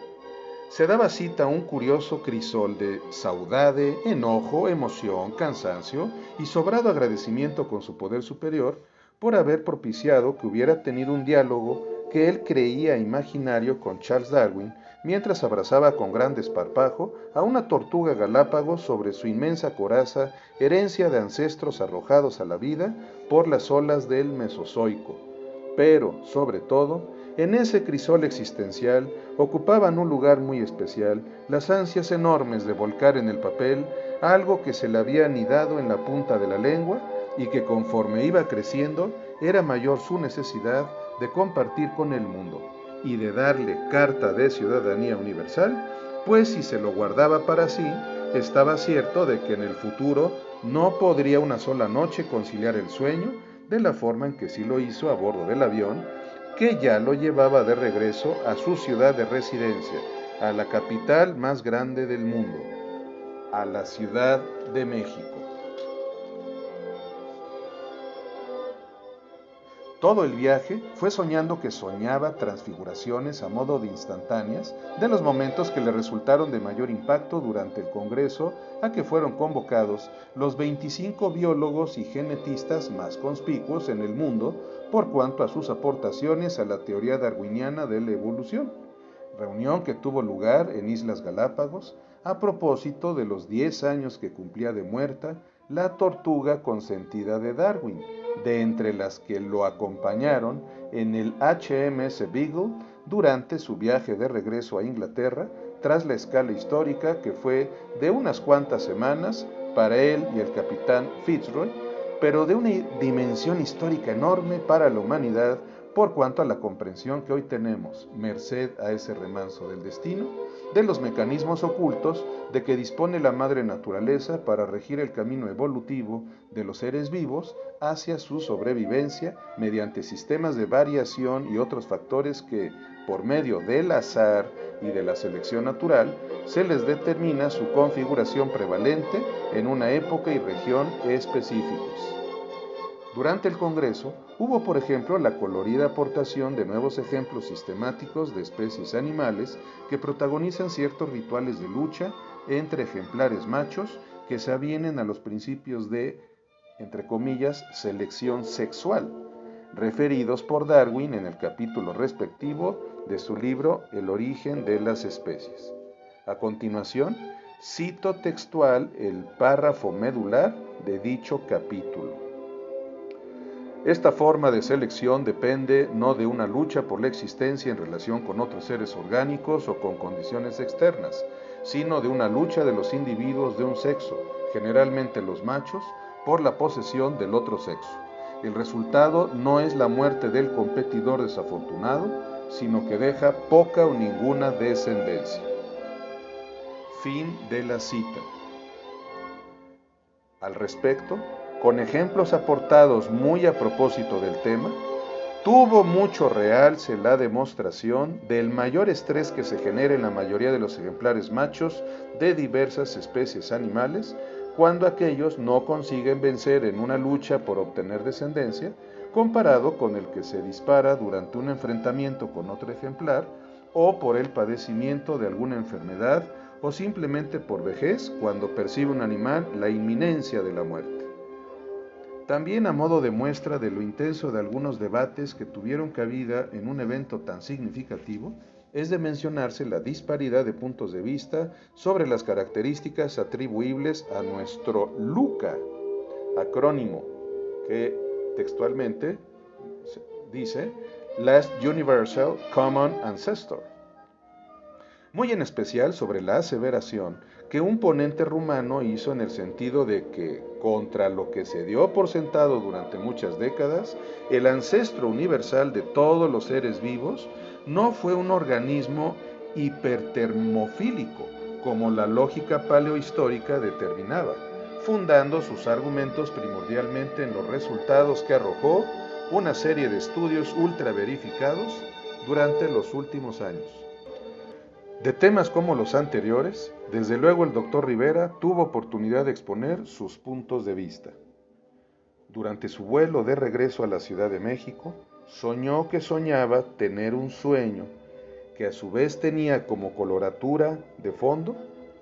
se daba cita a un curioso crisol de saudade, enojo, emoción, cansancio y sobrado agradecimiento con su poder superior por haber propiciado que hubiera tenido un diálogo que él creía imaginario con Charles Darwin, mientras abrazaba con gran desparpajo a una tortuga galápagos sobre su inmensa coraza, herencia de ancestros arrojados a la vida por las olas del Mesozoico. Pero, sobre todo, en ese crisol existencial ocupaban un lugar muy especial las ansias enormes de volcar en el papel algo que se le había anidado en la punta de la lengua y que conforme iba creciendo era mayor su necesidad de compartir con el mundo y de darle carta de ciudadanía universal, pues si se lo guardaba para sí, estaba cierto de que en el futuro no podría una sola noche conciliar el sueño de la forma en que sí lo hizo a bordo del avión, que ya lo llevaba de regreso a su ciudad de residencia, a la capital más grande del mundo, a la Ciudad de México. Todo el viaje fue soñando que soñaba transfiguraciones a modo de instantáneas de los momentos que le resultaron de mayor impacto durante el congreso a que fueron convocados los 25 biólogos y genetistas más conspicuos en el mundo por cuanto a sus aportaciones a la teoría darwiniana de la evolución, reunión que tuvo lugar en Islas Galápagos a propósito de los 10 años que cumplía de muerta la tortuga consentida de Darwin, de entre las que lo acompañaron en el HMS Beagle durante su viaje de regreso a Inglaterra, tras la escala histórica que fue de unas cuantas semanas para él y el capitán Fitzroy, pero de una dimensión histórica enorme para la humanidad por cuanto a la comprensión que hoy tenemos, merced a ese remanso del destino, de los mecanismos ocultos de que dispone la madre naturaleza para regir el camino evolutivo de los seres vivos hacia su sobrevivencia mediante sistemas de variación y otros factores que, por medio del azar y de la selección natural, se les determina su configuración prevalente en una época y región específicos. Durante el Congreso hubo, por ejemplo, la colorida aportación de nuevos ejemplos sistemáticos de especies animales que protagonizan ciertos rituales de lucha entre ejemplares machos que se avienen a los principios de, entre comillas, selección sexual, referidos por Darwin en el capítulo respectivo de su libro El origen de las especies. A continuación, cito textual el párrafo medular de dicho capítulo. Esta forma de selección depende no de una lucha por la existencia en relación con otros seres orgánicos o con condiciones externas, sino de una lucha de los individuos de un sexo, generalmente los machos, por la posesión del otro sexo. El resultado no es la muerte del competidor desafortunado, sino que deja poca o ninguna descendencia. Fin de la cita. Al respecto, con ejemplos aportados muy a propósito del tema, tuvo mucho realce la demostración del mayor estrés que se genera en la mayoría de los ejemplares machos de diversas especies animales cuando aquellos no consiguen vencer en una lucha por obtener descendencia, comparado con el que se dispara durante un enfrentamiento con otro ejemplar o por el padecimiento de alguna enfermedad o simplemente por vejez cuando percibe un animal la inminencia de la muerte. También a modo de muestra de lo intenso de algunos debates que tuvieron cabida en un evento tan significativo, es de mencionarse la disparidad de puntos de vista sobre las características atribuibles a nuestro LUCA, acrónimo que textualmente dice Last Universal Common Ancestor, muy en especial sobre la aseveración que un ponente rumano hizo en el sentido de que, contra lo que se dio por sentado durante muchas décadas, el ancestro universal de todos los seres vivos no fue un organismo hipertermofílico, como la lógica paleohistórica determinaba, fundando sus argumentos primordialmente en los resultados que arrojó una serie de estudios ultra verificados durante los últimos años. De temas como los anteriores, desde luego el Dr. Rivera tuvo oportunidad de exponer sus puntos de vista. Durante su vuelo de regreso a la Ciudad de México, soñó que soñaba tener un sueño que a su vez tenía como coloratura de fondo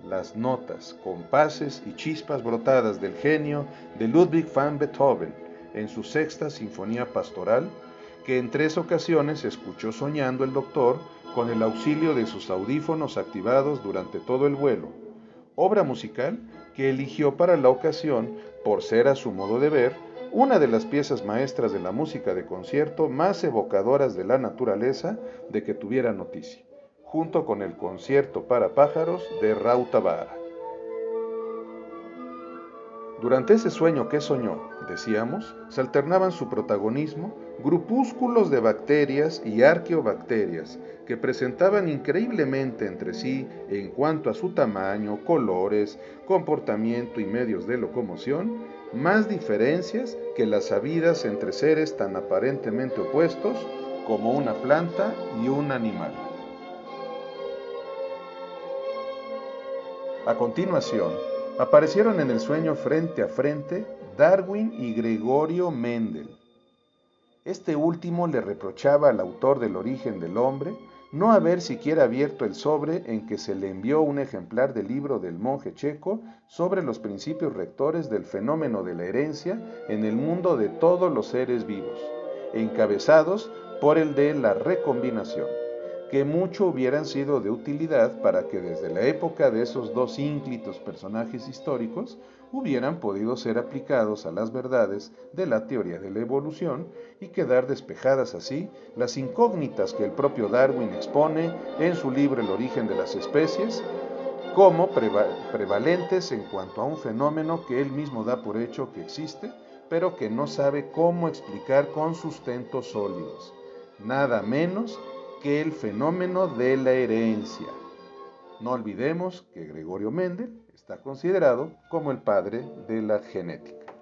las notas, compases y chispas brotadas del genio de Ludwig van Beethoven en su sexta sinfonía pastoral, que en 3 ocasiones escuchó soñando el doctor con el auxilio de sus audífonos activados durante todo el vuelo, obra musical que eligió para la ocasión por ser, a su modo de ver, una de las piezas maestras de la música de concierto más evocadoras de la naturaleza de que tuviera noticia, junto con el concierto para pájaros de Rautavaara. Durante ese sueño que soñó, decíamos, se alternaban su protagonismo grupúsculos de bacterias y arqueobacterias que presentaban increíblemente entre sí, en cuanto a su tamaño, colores, comportamiento y medios de locomoción, más diferencias que las habidas entre seres tan aparentemente opuestos como una planta y un animal. A continuación, aparecieron en el sueño frente a frente Darwin y Gregorio Mendel. Este último le reprochaba al autor del Origen del Hombre no haber siquiera abierto el sobre en que se le envió un ejemplar del libro del monje checo sobre los principios rectores del fenómeno de la herencia en el mundo de todos los seres vivos, encabezados por el de la recombinación, que mucho hubieran sido de utilidad para que desde la época de esos dos ínclitos personajes históricos hubieran podido ser aplicados a las verdades de la teoría de la evolución y quedar despejadas así las incógnitas que el propio Darwin expone en su libro El origen de las especies como prevalentes en cuanto a un fenómeno que él mismo da por hecho que existe, pero que no sabe cómo explicar con sustentos sólidos, nada menos que el fenómeno de la herencia. No olvidemos que Gregorio Mendel está considerado como el padre de la genética.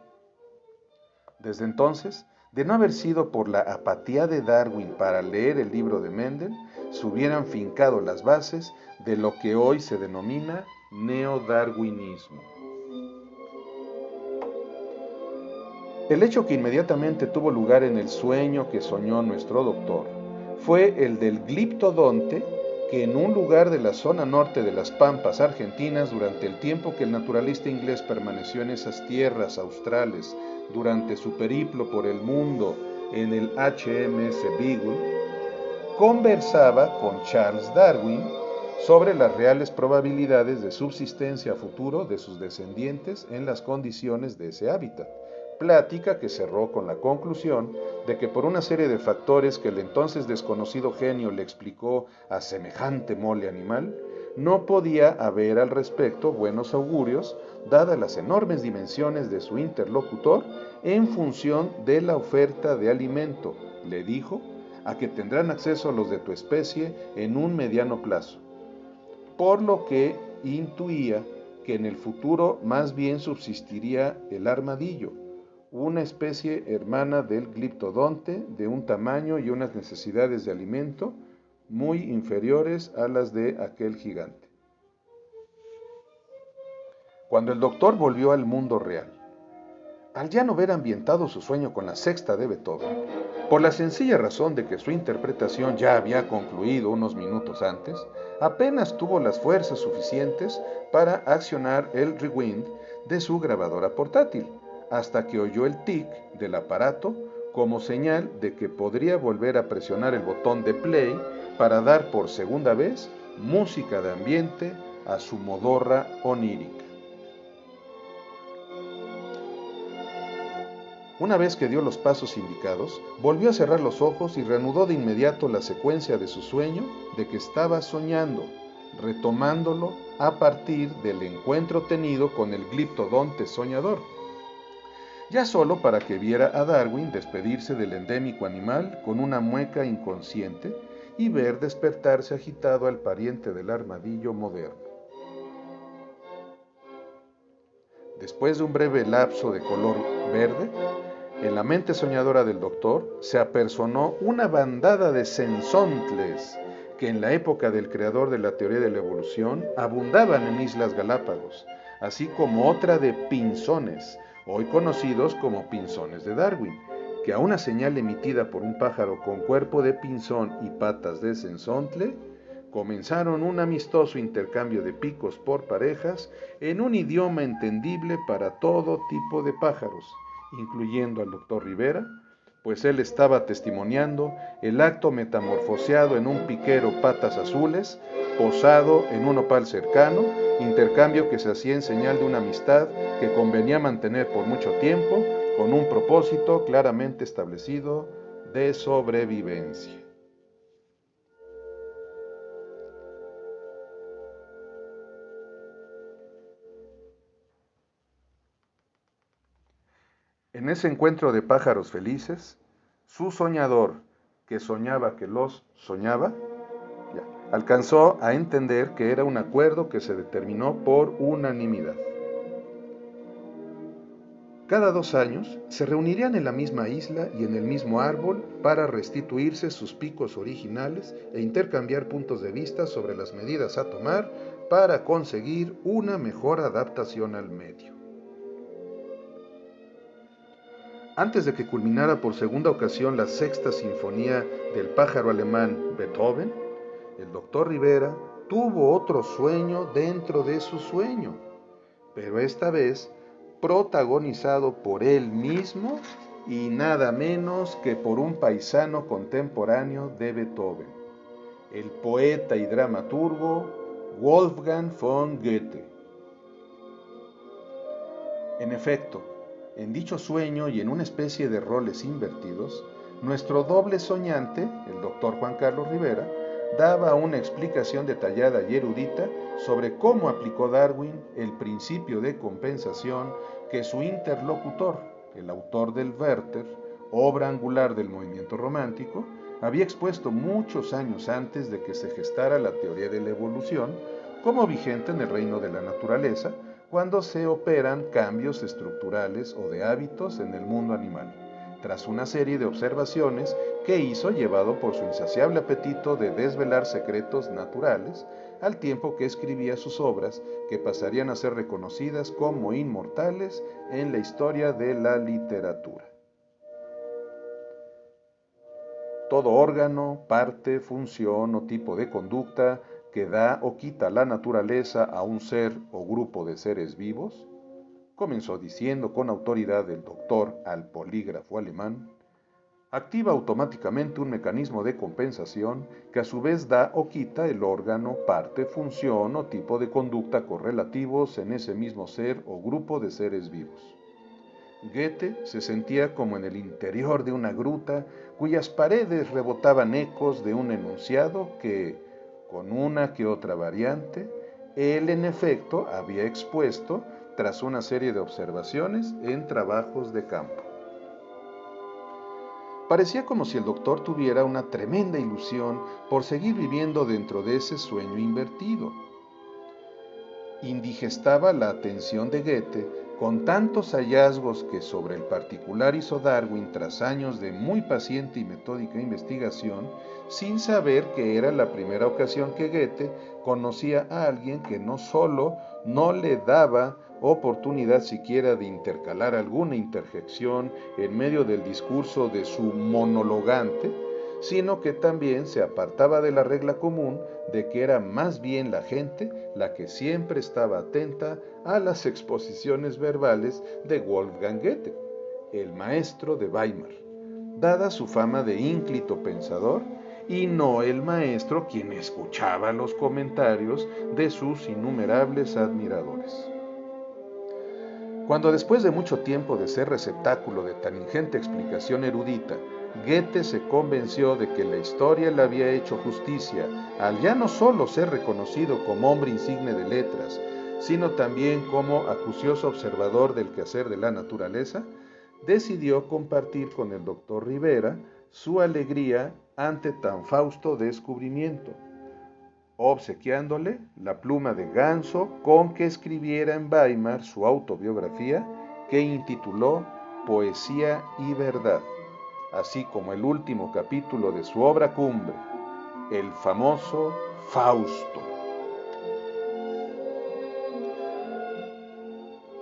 Desde entonces, de no haber sido por la apatía de Darwin para leer el libro de Mendel, se hubieran fincado las bases de lo que hoy se denomina neodarwinismo. El hecho que inmediatamente tuvo lugar en el sueño que soñó nuestro doctor fue el del gliptodonte que en un lugar de la zona norte de las Pampas argentinas, durante el tiempo que el naturalista inglés permaneció en esas tierras australes durante su periplo por el mundo en el HMS Beagle, conversaba con Charles Darwin sobre las reales probabilidades de subsistencia a futuro de sus descendientes en las condiciones de ese hábitat. Plática que cerró con la conclusión de que por una serie de factores que el entonces desconocido genio le explicó a semejante mole animal, no podía haber al respecto buenos augurios, dadas las enormes dimensiones de su interlocutor en función de la oferta de alimento, le dijo, a que tendrán acceso los de tu especie en un mediano plazo, por lo que intuía que en el futuro más bien subsistiría el armadillo, una especie hermana del gliptodonte de un tamaño y unas necesidades de alimento muy inferiores a las de aquel gigante. Cuando el doctor volvió al mundo real, Al ya no ver ambientado su sueño con la sexta de Beethoven, por la sencilla razón de que su interpretación ya había concluido unos minutos antes, apenas tuvo las fuerzas suficientes para accionar el rewind de su grabadora portátil, hasta que oyó el tic del aparato como señal de que podría volver a presionar el botón de play para dar por segunda vez música de ambiente a su modorra onírica. Una vez que dio los pasos indicados, volvió a cerrar los ojos y reanudó de inmediato la secuencia de su sueño de que estaba soñando, retomándolo a partir del encuentro tenido con el gliptodonte soñador, ya solo para que viera a Darwin despedirse del endémico animal con una mueca inconsciente y ver despertarse agitado al pariente del armadillo moderno. Después de un breve lapso de color verde, en la mente soñadora del doctor se apersonó una bandada de sensontles que en la época del creador de la teoría de la evolución abundaban en Islas Galápagos, así como otra de pinzones, hoy conocidos como pinzones de Darwin, que a una señal emitida por un pájaro con cuerpo de pinzón y patas de sensontle, comenzaron un amistoso intercambio de picos por parejas en un idioma entendible para todo tipo de pájaros, incluyendo al doctor Rivera, pues él estaba testimoniando el acto metamorfoseado en un piquero patas azules, posado en un opal cercano, intercambio que se hacía en señal de una amistad que convenía mantener por mucho tiempo, con un propósito claramente establecido de sobrevivencia. En ese encuentro de pájaros felices, su soñador, que soñaba que los soñaba, alcanzó a entender que era un acuerdo que se determinó por unanimidad. Cada 2 años se reunirían en la misma isla y en el mismo árbol para restituirse sus picos originales e intercambiar puntos de vista sobre las medidas a tomar para conseguir una mejor adaptación al medio. Antes de que culminara por segunda ocasión la sexta sinfonía del pájaro alemán Beethoven, el doctor Rivera tuvo otro sueño dentro de su sueño, pero esta vez protagonizado por él mismo y nada menos que por un paisano contemporáneo de Beethoven, el poeta y dramaturgo Wolfgang von Goethe. En efecto, en dicho sueño y en una especie de roles invertidos, nuestro doble soñante, el doctor Juan Carlos Rivera, daba una explicación detallada y erudita sobre cómo aplicó Darwin el principio de compensación que su interlocutor, el autor del Werther, obra angular del movimiento romántico, había expuesto muchos años antes de que se gestara la teoría de la evolución como vigente en el reino de la naturaleza, cuando se operan cambios estructurales o de hábitos en el mundo animal, tras una serie de observaciones que hizo llevado por su insaciable apetito de desvelar secretos naturales, al tiempo que escribía sus obras que pasarían a ser reconocidas como inmortales en la historia de la literatura. Todo órgano, parte, función o tipo de conducta que da o quita la naturaleza a un ser o grupo de seres vivos, comenzó diciendo con autoridad el doctor al polígrafo alemán, activa automáticamente un mecanismo de compensación que a su vez da o quita el órgano, parte, función o tipo de conducta correlativos en ese mismo ser o grupo de seres vivos. Goethe se sentía como en el interior de una gruta cuyas paredes rebotaban ecos de un enunciado que, con una que otra variante, él en efecto había expuesto tras una serie de observaciones en trabajos de campo. Parecía como si el doctor tuviera una tremenda ilusión por seguir viviendo dentro de ese sueño invertido. Indigestaba la atención de Goethe con tantos hallazgos que sobre el particular hizo Darwin tras años de muy paciente y metódica investigación, sin saber que era la primera ocasión que Goethe conocía a alguien que no solo no le daba oportunidad siquiera de intercalar alguna interjección en medio del discurso de su monologante, sino que también se apartaba de la regla común de que era más bien la gente la que siempre estaba atenta a las exposiciones verbales de Wolfgang Goethe, el maestro de Weimar, dada su fama de ínclito pensador, y no el maestro quien escuchaba los comentarios de sus innumerables admiradores. Cuando después de mucho tiempo de ser receptáculo de tan ingente explicación erudita, Goethe se convenció de que la historia le había hecho justicia al ya no solo ser reconocido como hombre insigne de letras, sino también como acucioso observador del quehacer de la naturaleza, decidió compartir con el doctor Rivera su alegría ante tan fausto descubrimiento, obsequiándole la pluma de ganso con que escribiera en Weimar su autobiografía que intituló Poesía y Verdad, así como el último capítulo de su obra cumbre, el famoso Fausto.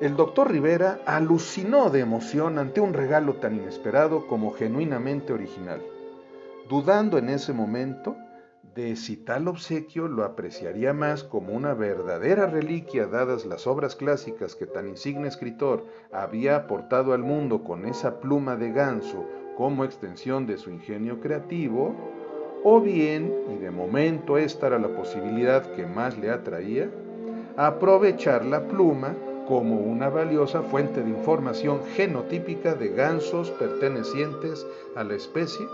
El doctor Rivera alucinó de emoción ante un regalo tan inesperado como genuinamente original, dudando en ese momento de si tal obsequio lo apreciaría más como una verdadera reliquia dadas las obras clásicas que tan insigne escritor había aportado al mundo con esa pluma de ganso como extensión de su ingenio creativo, o bien, y de momento esta era la posibilidad que más le atraía, aprovechar la pluma como una valiosa fuente de información genotípica de gansos pertenecientes a la especie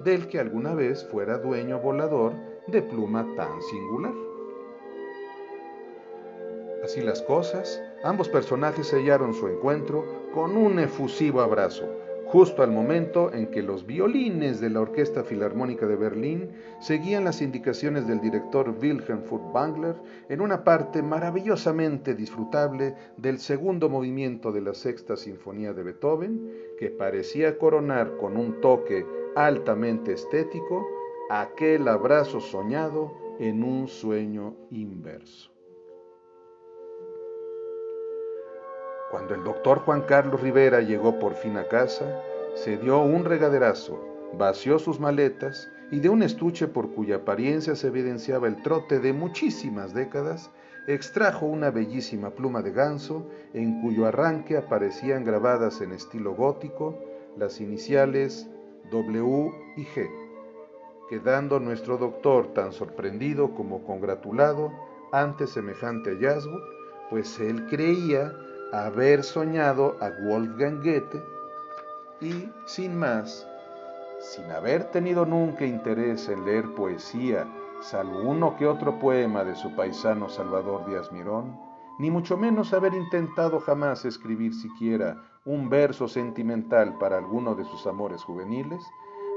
del que alguna vez fuera dueño volador de pluma tan singular. Así las cosas, ambos personajes sellaron su encuentro con un efusivo abrazo, justo al momento en que los violines de la Orquesta Filarmónica de Berlín seguían las indicaciones del director Wilhelm Furtwängler en una parte maravillosamente disfrutable del segundo movimiento de la Sexta Sinfonía de Beethoven, que parecía coronar con un toque altamente estético aquel abrazo soñado en un sueño inverso. Cuando el doctor Juan Carlos Rivera llegó por fin a casa, se dio un regaderazo, vació sus maletas y de un estuche por cuya apariencia se evidenciaba el trote de muchísimas décadas, extrajo una bellísima pluma de ganso en cuyo arranque aparecían grabadas en estilo gótico las iniciales W y G, quedando nuestro doctor tan sorprendido como congratulado ante semejante hallazgo, pues él creía haber soñado a Wolfgang Goethe y, sin más, sin haber tenido nunca interés en leer poesía, salvo uno que otro poema de su paisano Salvador Díaz Mirón, ni mucho menos haber intentado jamás escribir siquiera un verso sentimental para alguno de sus amores juveniles,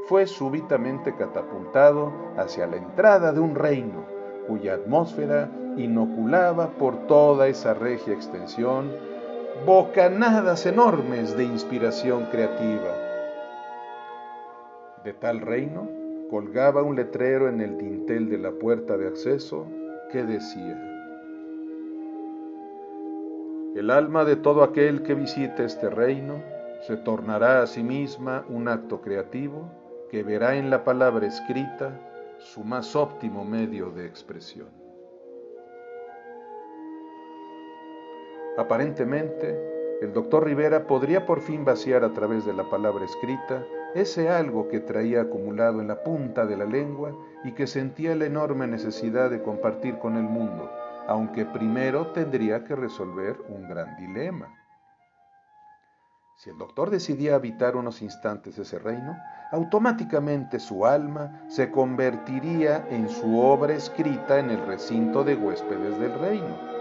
fue súbitamente catapultado hacia la entrada de un reino cuya atmósfera inoculaba por toda esa regia extensión bocanadas enormes de inspiración creativa. De tal reino colgaba un letrero en el dintel de la puerta de acceso que decía: el alma de todo aquel que visite este reino se tornará a sí misma un acto creativo que verá en la palabra escrita su más óptimo medio de expresión. Aparentemente, el doctor Rivera podría por fin vaciar a través de la palabra escrita ese algo que traía acumulado en la punta de la lengua y que sentía la enorme necesidad de compartir con el mundo, aunque primero tendría que resolver un gran dilema. Si el doctor decidía habitar unos instantes ese reino, automáticamente su alma se convertiría en su obra escrita en el recinto de huéspedes del reino.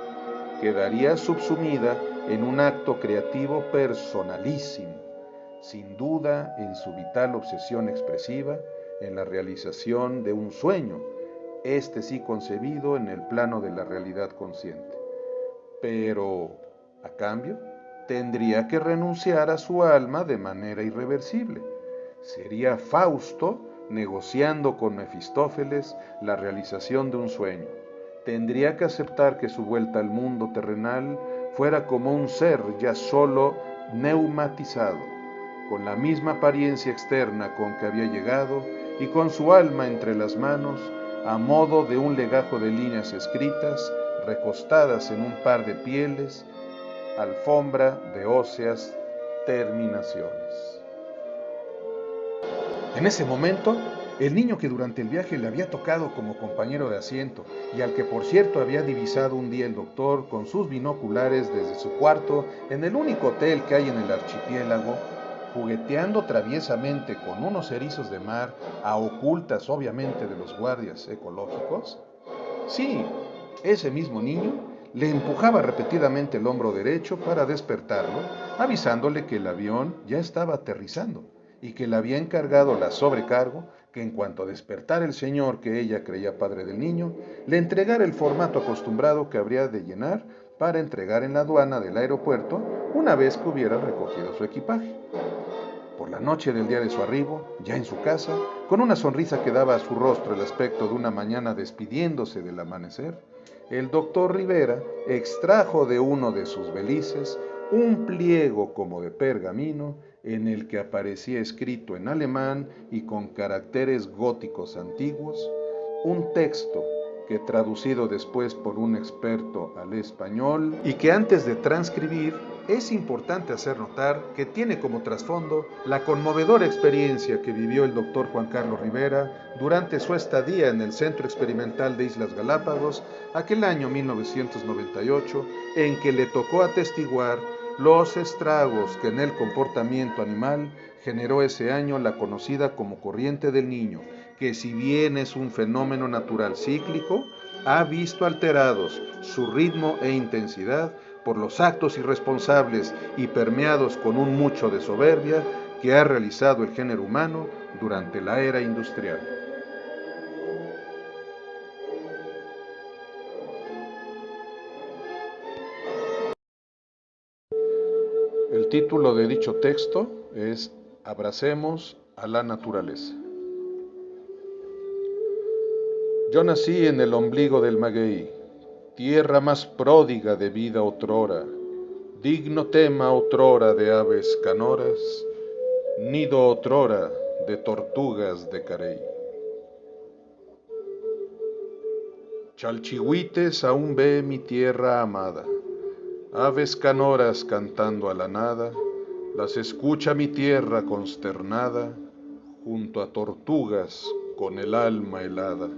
Quedaría subsumida en un acto creativo personalísimo, sin duda en su vital obsesión expresiva, en la realización de un sueño, este sí concebido en el plano de la realidad consciente. Pero, a cambio, tendría que renunciar a su alma de manera irreversible. Sería Fausto negociando con Mefistófeles la realización de un sueño. Tendría que aceptar que su vuelta al mundo terrenal fuera como un ser ya solo neumatizado, con la misma apariencia externa con que había llegado y con su alma entre las manos, a modo de un legajo de líneas escritas, recostadas en un par de pieles, alfombra de óseas terminaciones. En ese momento, el niño que durante el viaje le había tocado como compañero de asiento y al que por cierto había divisado un día el doctor con sus binoculares desde su cuarto en el único hotel que hay en el archipiélago, jugueteando traviesamente con unos erizos de mar a ocultas obviamente de los guardias ecológicos, sí, ese mismo niño le empujaba repetidamente el hombro derecho para despertarlo, avisándole que el avión ya estaba aterrizando y que le había encargado la sobrecargo que en cuanto despertara el señor que ella creía padre del niño, le entregara el formato acostumbrado que habría de llenar para entregar en la aduana del aeropuerto una vez que hubiera recogido su equipaje. Por la noche del día de su arribo, ya en su casa, con una sonrisa que daba a su rostro el aspecto de una mañana despidiéndose del amanecer, el doctor Rivera extrajo de uno de sus belices un pliego como de pergamino en el que aparecía escrito en alemán y con caracteres góticos antiguos, un texto que traducido después por un experto al español y que antes de transcribir es importante hacer notar que tiene como trasfondo la conmovedora experiencia que vivió el doctor Juan Carlos Rivera durante su estadía en el Centro Experimental de Islas Galápagos, aquel año 1998, en que le tocó atestiguar los estragos que en el comportamiento animal generó ese año la conocida como corriente del Niño, que si bien es un fenómeno natural cíclico, ha visto alterados su ritmo e intensidad por los actos irresponsables y permeados con un mucho de soberbia que ha realizado el género humano durante la era industrial. El título de dicho texto es Abracemos a la naturaleza. Yo nací en el ombligo del maguey, tierra más pródiga de vida otrora, digno tema otrora de aves canoras, nido otrora de tortugas de carey. Chalchihuites aún ve mi tierra amada, aves canoras cantando a la nada, las escucha mi tierra consternada, junto a tortugas con el alma helada.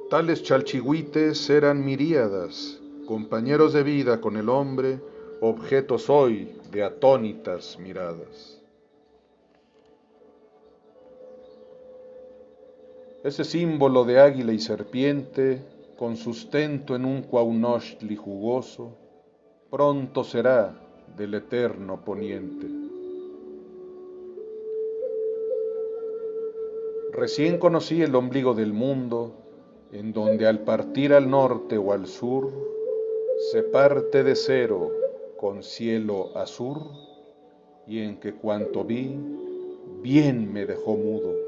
Tales chalchihuites eran miríadas, compañeros de vida con el hombre, objetos hoy de atónitas miradas. Ese símbolo de águila y serpiente, con sustento en un cuauhnochtli jugoso, pronto será del eterno poniente. Recién conocí el ombligo del mundo, en donde al partir al norte o al sur, se parte de cero con cielo azur, y en que cuanto vi, bien me dejó mudo.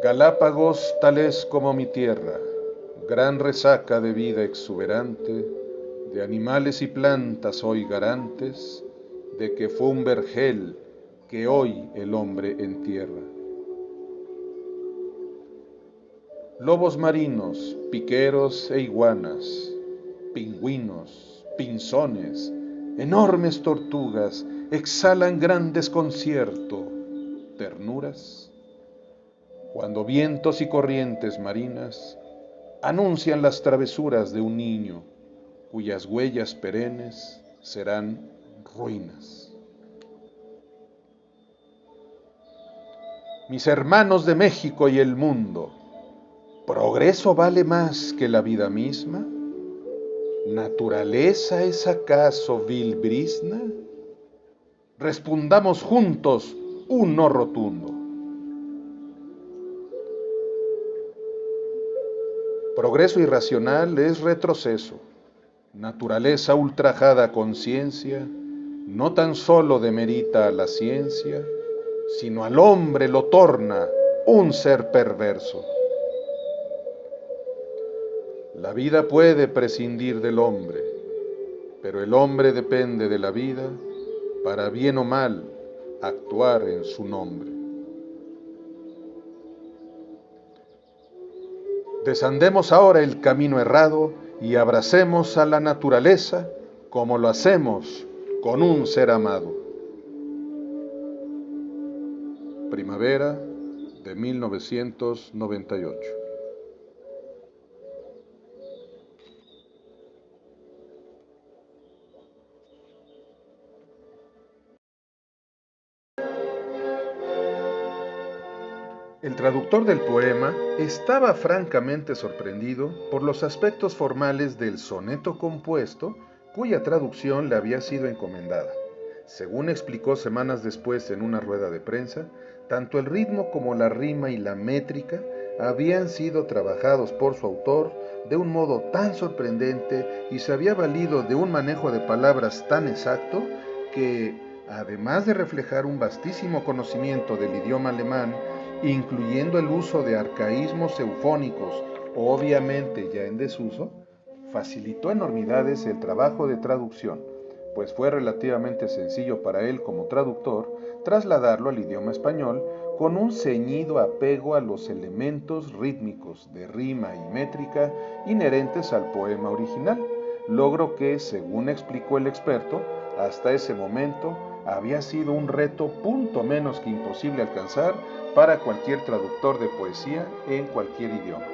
Galápagos tal es como mi tierra, gran resaca de vida exuberante, de animales y plantas hoy garantes, de que fue un vergel que hoy el hombre entierra. Lobos marinos, piqueros e iguanas, pingüinos, pinzones, enormes tortugas, exhalan gran desconcierto, ternuras, cuando vientos y corrientes marinas anuncian las travesuras de un niño cuyas huellas perennes serán ruinas. Mis hermanos de México y el mundo, ¿progreso vale más que la vida misma? ¿Naturaleza es acaso vil brizna? Respondamos juntos un no rotundo. Progreso irracional es retroceso. Naturaleza ultrajada a conciencia no tan solo demerita a la ciencia, sino al hombre lo torna un ser perverso. La vida puede prescindir del hombre, pero el hombre depende de la vida para bien o mal actuar en su nombre. Desandemos ahora el camino errado y abracemos a la naturaleza como lo hacemos con un ser amado. Primavera de 1998. El traductor del poema estaba francamente sorprendido por los aspectos formales del soneto compuesto cuya traducción le había sido encomendada. Según explicó semanas después en una rueda de prensa, tanto el ritmo como la rima y la métrica habían sido trabajados por su autor de un modo tan sorprendente y se había valido de un manejo de palabras tan exacto que, además de reflejar un vastísimo conocimiento del idioma alemán, incluyendo el uso de arcaísmos eufónicos, obviamente ya en desuso, facilitó enormidades el trabajo de traducción, pues fue relativamente sencillo para él como traductor trasladarlo al idioma español con un ceñido apego a los elementos rítmicos de rima y métrica inherentes al poema original, logro que, según explicó el experto, hasta ese momento había sido un reto punto menos que imposible alcanzar para cualquier traductor de poesía en cualquier idioma.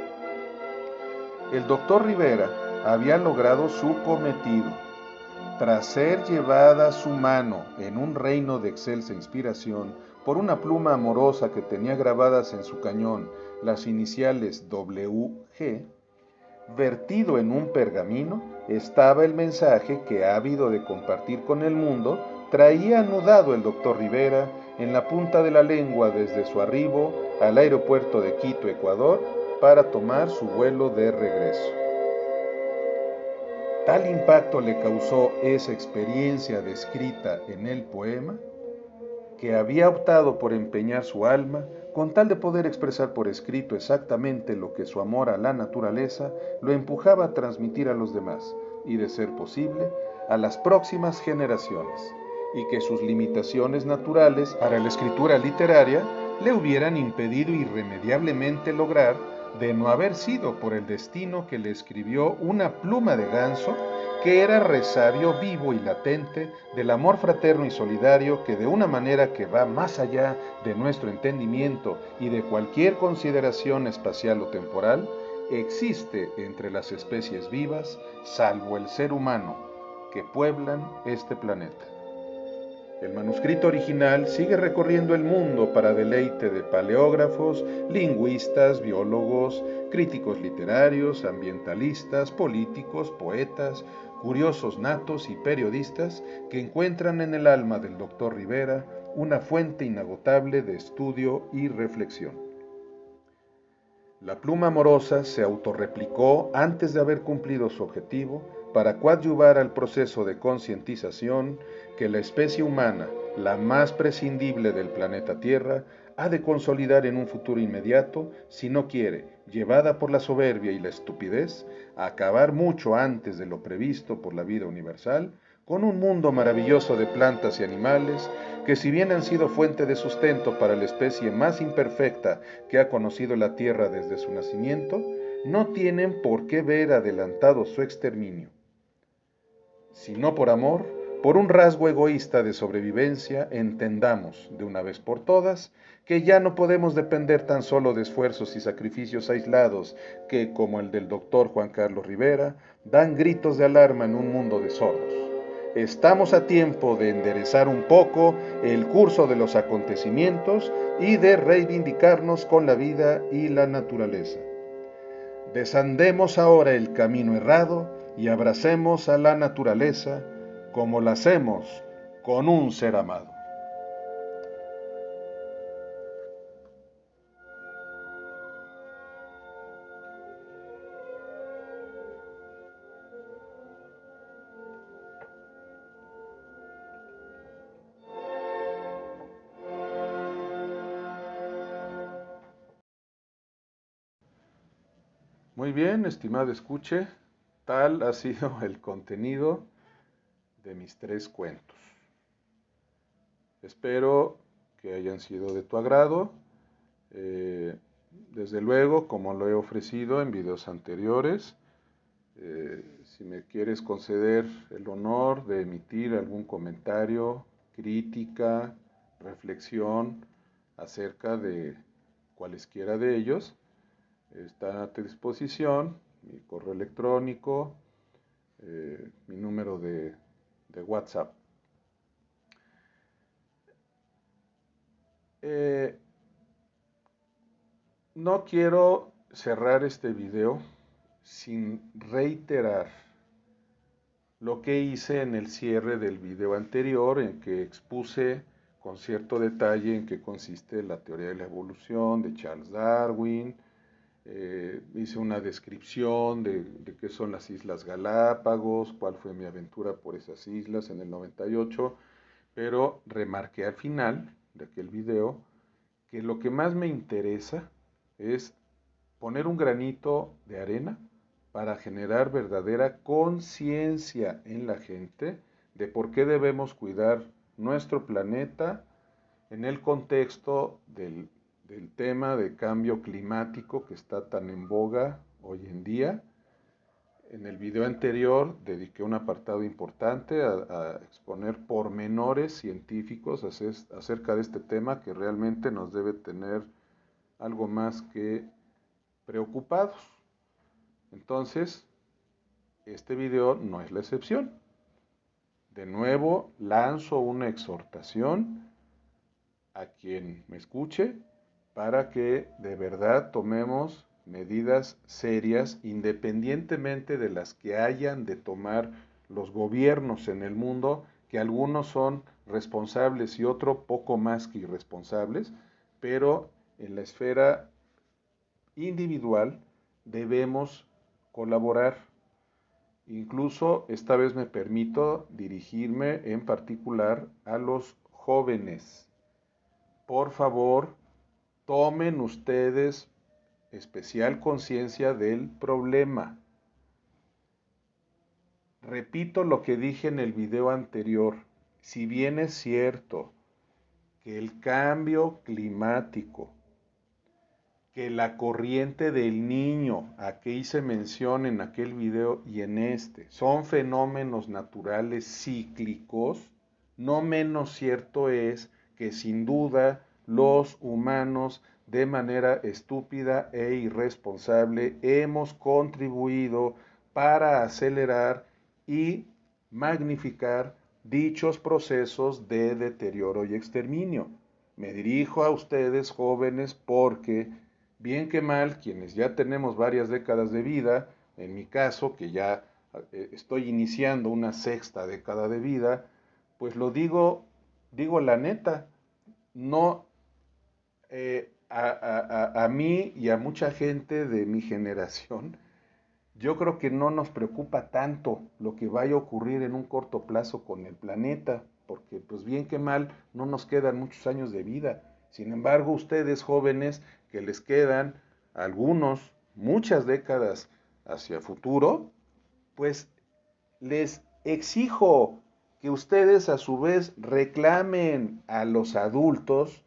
El doctor Rivera había logrado su cometido. Tras ser llevada su mano en un reino de excelsa inspiración por una pluma amorosa que tenía grabadas en su cañón las iniciales WG, vertido en un pergamino estaba el mensaje que, ávido de compartir con el mundo, traía anudado el doctor Rivera en la punta de la lengua desde su arribo al aeropuerto de Quito, Ecuador, para tomar su vuelo de regreso. Tal impacto le causó esa experiencia descrita en el poema, que había optado por empeñar su alma con tal de poder expresar por escrito exactamente lo que su amor a la naturaleza lo empujaba a transmitir a los demás y, de ser posible, a las próximas generaciones, y que sus limitaciones naturales para la escritura literaria le hubieran impedido irremediablemente lograr, de no haber sido por el destino que le escribió una pluma de ganso que era resabio vivo y latente del amor fraterno y solidario que, de una manera que va más allá de nuestro entendimiento y de cualquier consideración espacial o temporal, existe entre las especies vivas, salvo el ser humano, que pueblan este planeta. El manuscrito original sigue recorriendo el mundo para deleite de paleógrafos, lingüistas, biólogos, críticos literarios, ambientalistas, políticos, poetas, curiosos natos y periodistas que encuentran en el alma del doctor Rivera una fuente inagotable de estudio y reflexión. La pluma amorosa se autorreplicó antes de haber cumplido su objetivo para coadyuvar al proceso de concientización que la especie humana, la más prescindible del planeta Tierra, ha de consolidar en un futuro inmediato si no quiere, llevada por la soberbia y la estupidez, acabar mucho antes de lo previsto por la vida universal con un mundo maravilloso de plantas y animales que, si bien han sido fuente de sustento para la especie más imperfecta que ha conocido la Tierra desde su nacimiento, no tienen por qué ver adelantado su exterminio. Si no por amor, por un rasgo egoísta de sobrevivencia, entendamos, de una vez por todas, que ya no podemos depender tan solo de esfuerzos y sacrificios aislados que, como el del doctor Juan Carlos Rivera, dan gritos de alarma en un mundo de sordos. Estamos a tiempo de enderezar un poco el curso de los acontecimientos y de reivindicarnos con la vida y la naturaleza. Desandemos ahora el camino errado y abracemos a la naturaleza como lo hacemos con un ser amado. Muy bien, estimado escuche, tal ha sido el contenido de mis 3 cuentos. Espero que hayan sido de tu agrado. Eh, Desde luego, como lo he ofrecido en videos anteriores, si me quieres conceder el honor de emitir algún comentario, crítica, reflexión acerca de cualesquiera de ellos, está a tu disposición mi correo electrónico, mi número de WhatsApp. No quiero cerrar este video sin reiterar lo que hice en el cierre del video anterior, en que expuse con cierto detalle en qué consiste la teoría de la evolución de Charles Darwin. Hice una descripción de qué son las Islas Galápagos, cuál fue mi aventura por esas islas en el 98, pero remarqué al final de aquel video que lo que más me interesa es poner un granito de arena para generar verdadera conciencia en la gente de por qué debemos cuidar nuestro planeta en el contexto del tema de cambio climático que está tan en boga hoy en día. En el video anterior dediqué un apartado importante a exponer pormenores científicos acerca de este tema que realmente nos debe tener algo más que preocupados. Entonces, este video no es la excepción. De nuevo, lanzo una exhortación a quien me escuche para que de verdad tomemos medidas serias independientemente de las que hayan de tomar los gobiernos en el mundo, que algunos son responsables y otros poco más que irresponsables, pero en la esfera individual debemos colaborar. Incluso esta vez me permito dirigirme en particular a los jóvenes. Por favor, tomen ustedes especial conciencia del problema. Repito lo que dije en el video anterior. Si bien es cierto que el cambio climático, que la corriente del Niño, a que hice mención en aquel video y en este, son fenómenos naturales cíclicos, no menos cierto es que sin duda los humanos de manera estúpida e irresponsable hemos contribuido para acelerar y magnificar dichos procesos de deterioro y exterminio. Me dirijo a ustedes jóvenes porque bien que mal, quienes ya tenemos varias décadas de vida, en mi caso, que ya estoy iniciando una 6ª década de vida, pues lo digo la neta, no a mí y a mucha gente de mi generación, yo creo que no nos preocupa tanto lo que vaya a ocurrir en un corto plazo con el planeta, porque pues bien que mal no nos quedan muchos años de vida. Sin embargo, ustedes jóvenes que les quedan algunos, muchas décadas hacia futuro, pues les exijo que ustedes a su vez reclamen a los adultos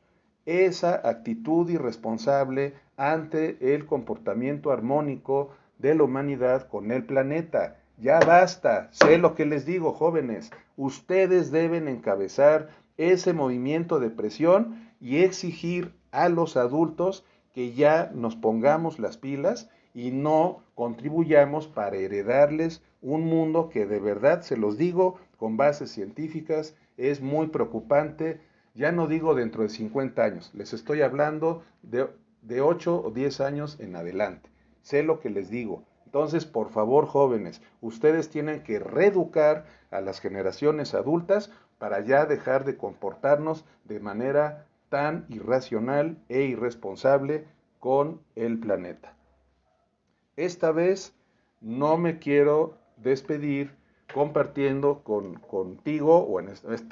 esa actitud irresponsable ante el comportamiento armónico de la humanidad con el planeta. Ya basta, sé lo que les digo, jóvenes, ustedes deben encabezar ese movimiento de presión y exigir a los adultos que ya nos pongamos las pilas y no contribuyamos para heredarles un mundo que de verdad, se los digo, con bases científicas, es muy preocupante. Ya no digo dentro de 50 años, les estoy hablando de 8 o 10 años en adelante. Sé lo que les digo. Entonces, por favor, jóvenes, ustedes tienen que reeducar a las generaciones adultas para ya dejar de comportarnos de manera tan irracional e irresponsable con el planeta. Esta vez no me quiero despedir compartiendo contigo, o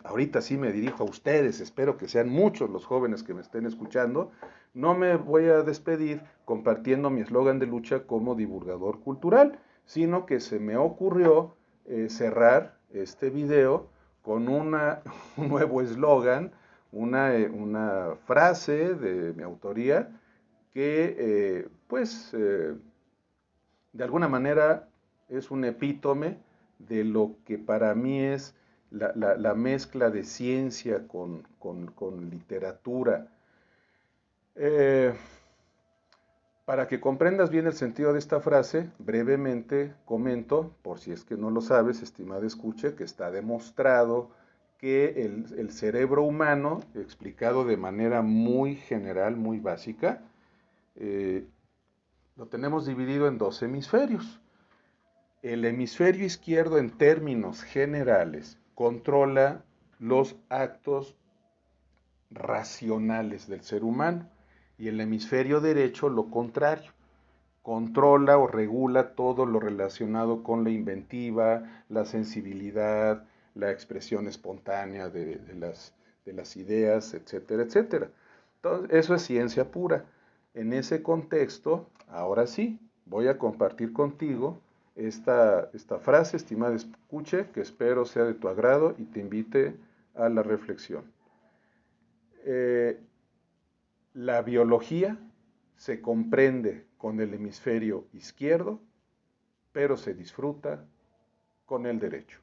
ahorita sí me dirijo a ustedes, espero que sean muchos los jóvenes que me estén escuchando. No me voy a despedir compartiendo mi eslogan de lucha como divulgador cultural, sino que se me ocurrió cerrar este video con un nuevo eslogan, una frase de mi autoría que de alguna manera es un epítome de lo que para mí es la mezcla de ciencia con literatura. Eh, para que comprendas bien el sentido de esta frase, brevemente comento, por si es que no lo sabes, estimada escucha, que está demostrado que el cerebro humano, explicado de manera muy general, muy básica, eh, lo tenemos dividido en dos hemisferios. El hemisferio izquierdo, en términos generales, controla los actos racionales del ser humano, y el hemisferio derecho lo contrario, controla o regula todo lo relacionado con la inventiva, la sensibilidad, la expresión espontánea de las ideas, etcétera, etcétera. Entonces, eso es ciencia pura. En ese contexto, ahora sí, voy a compartir contigo esta frase, estimada escuche, que espero sea de tu agrado y te invite a la reflexión. Eh, la biología se comprende con el hemisferio izquierdo, pero se disfruta con el derecho.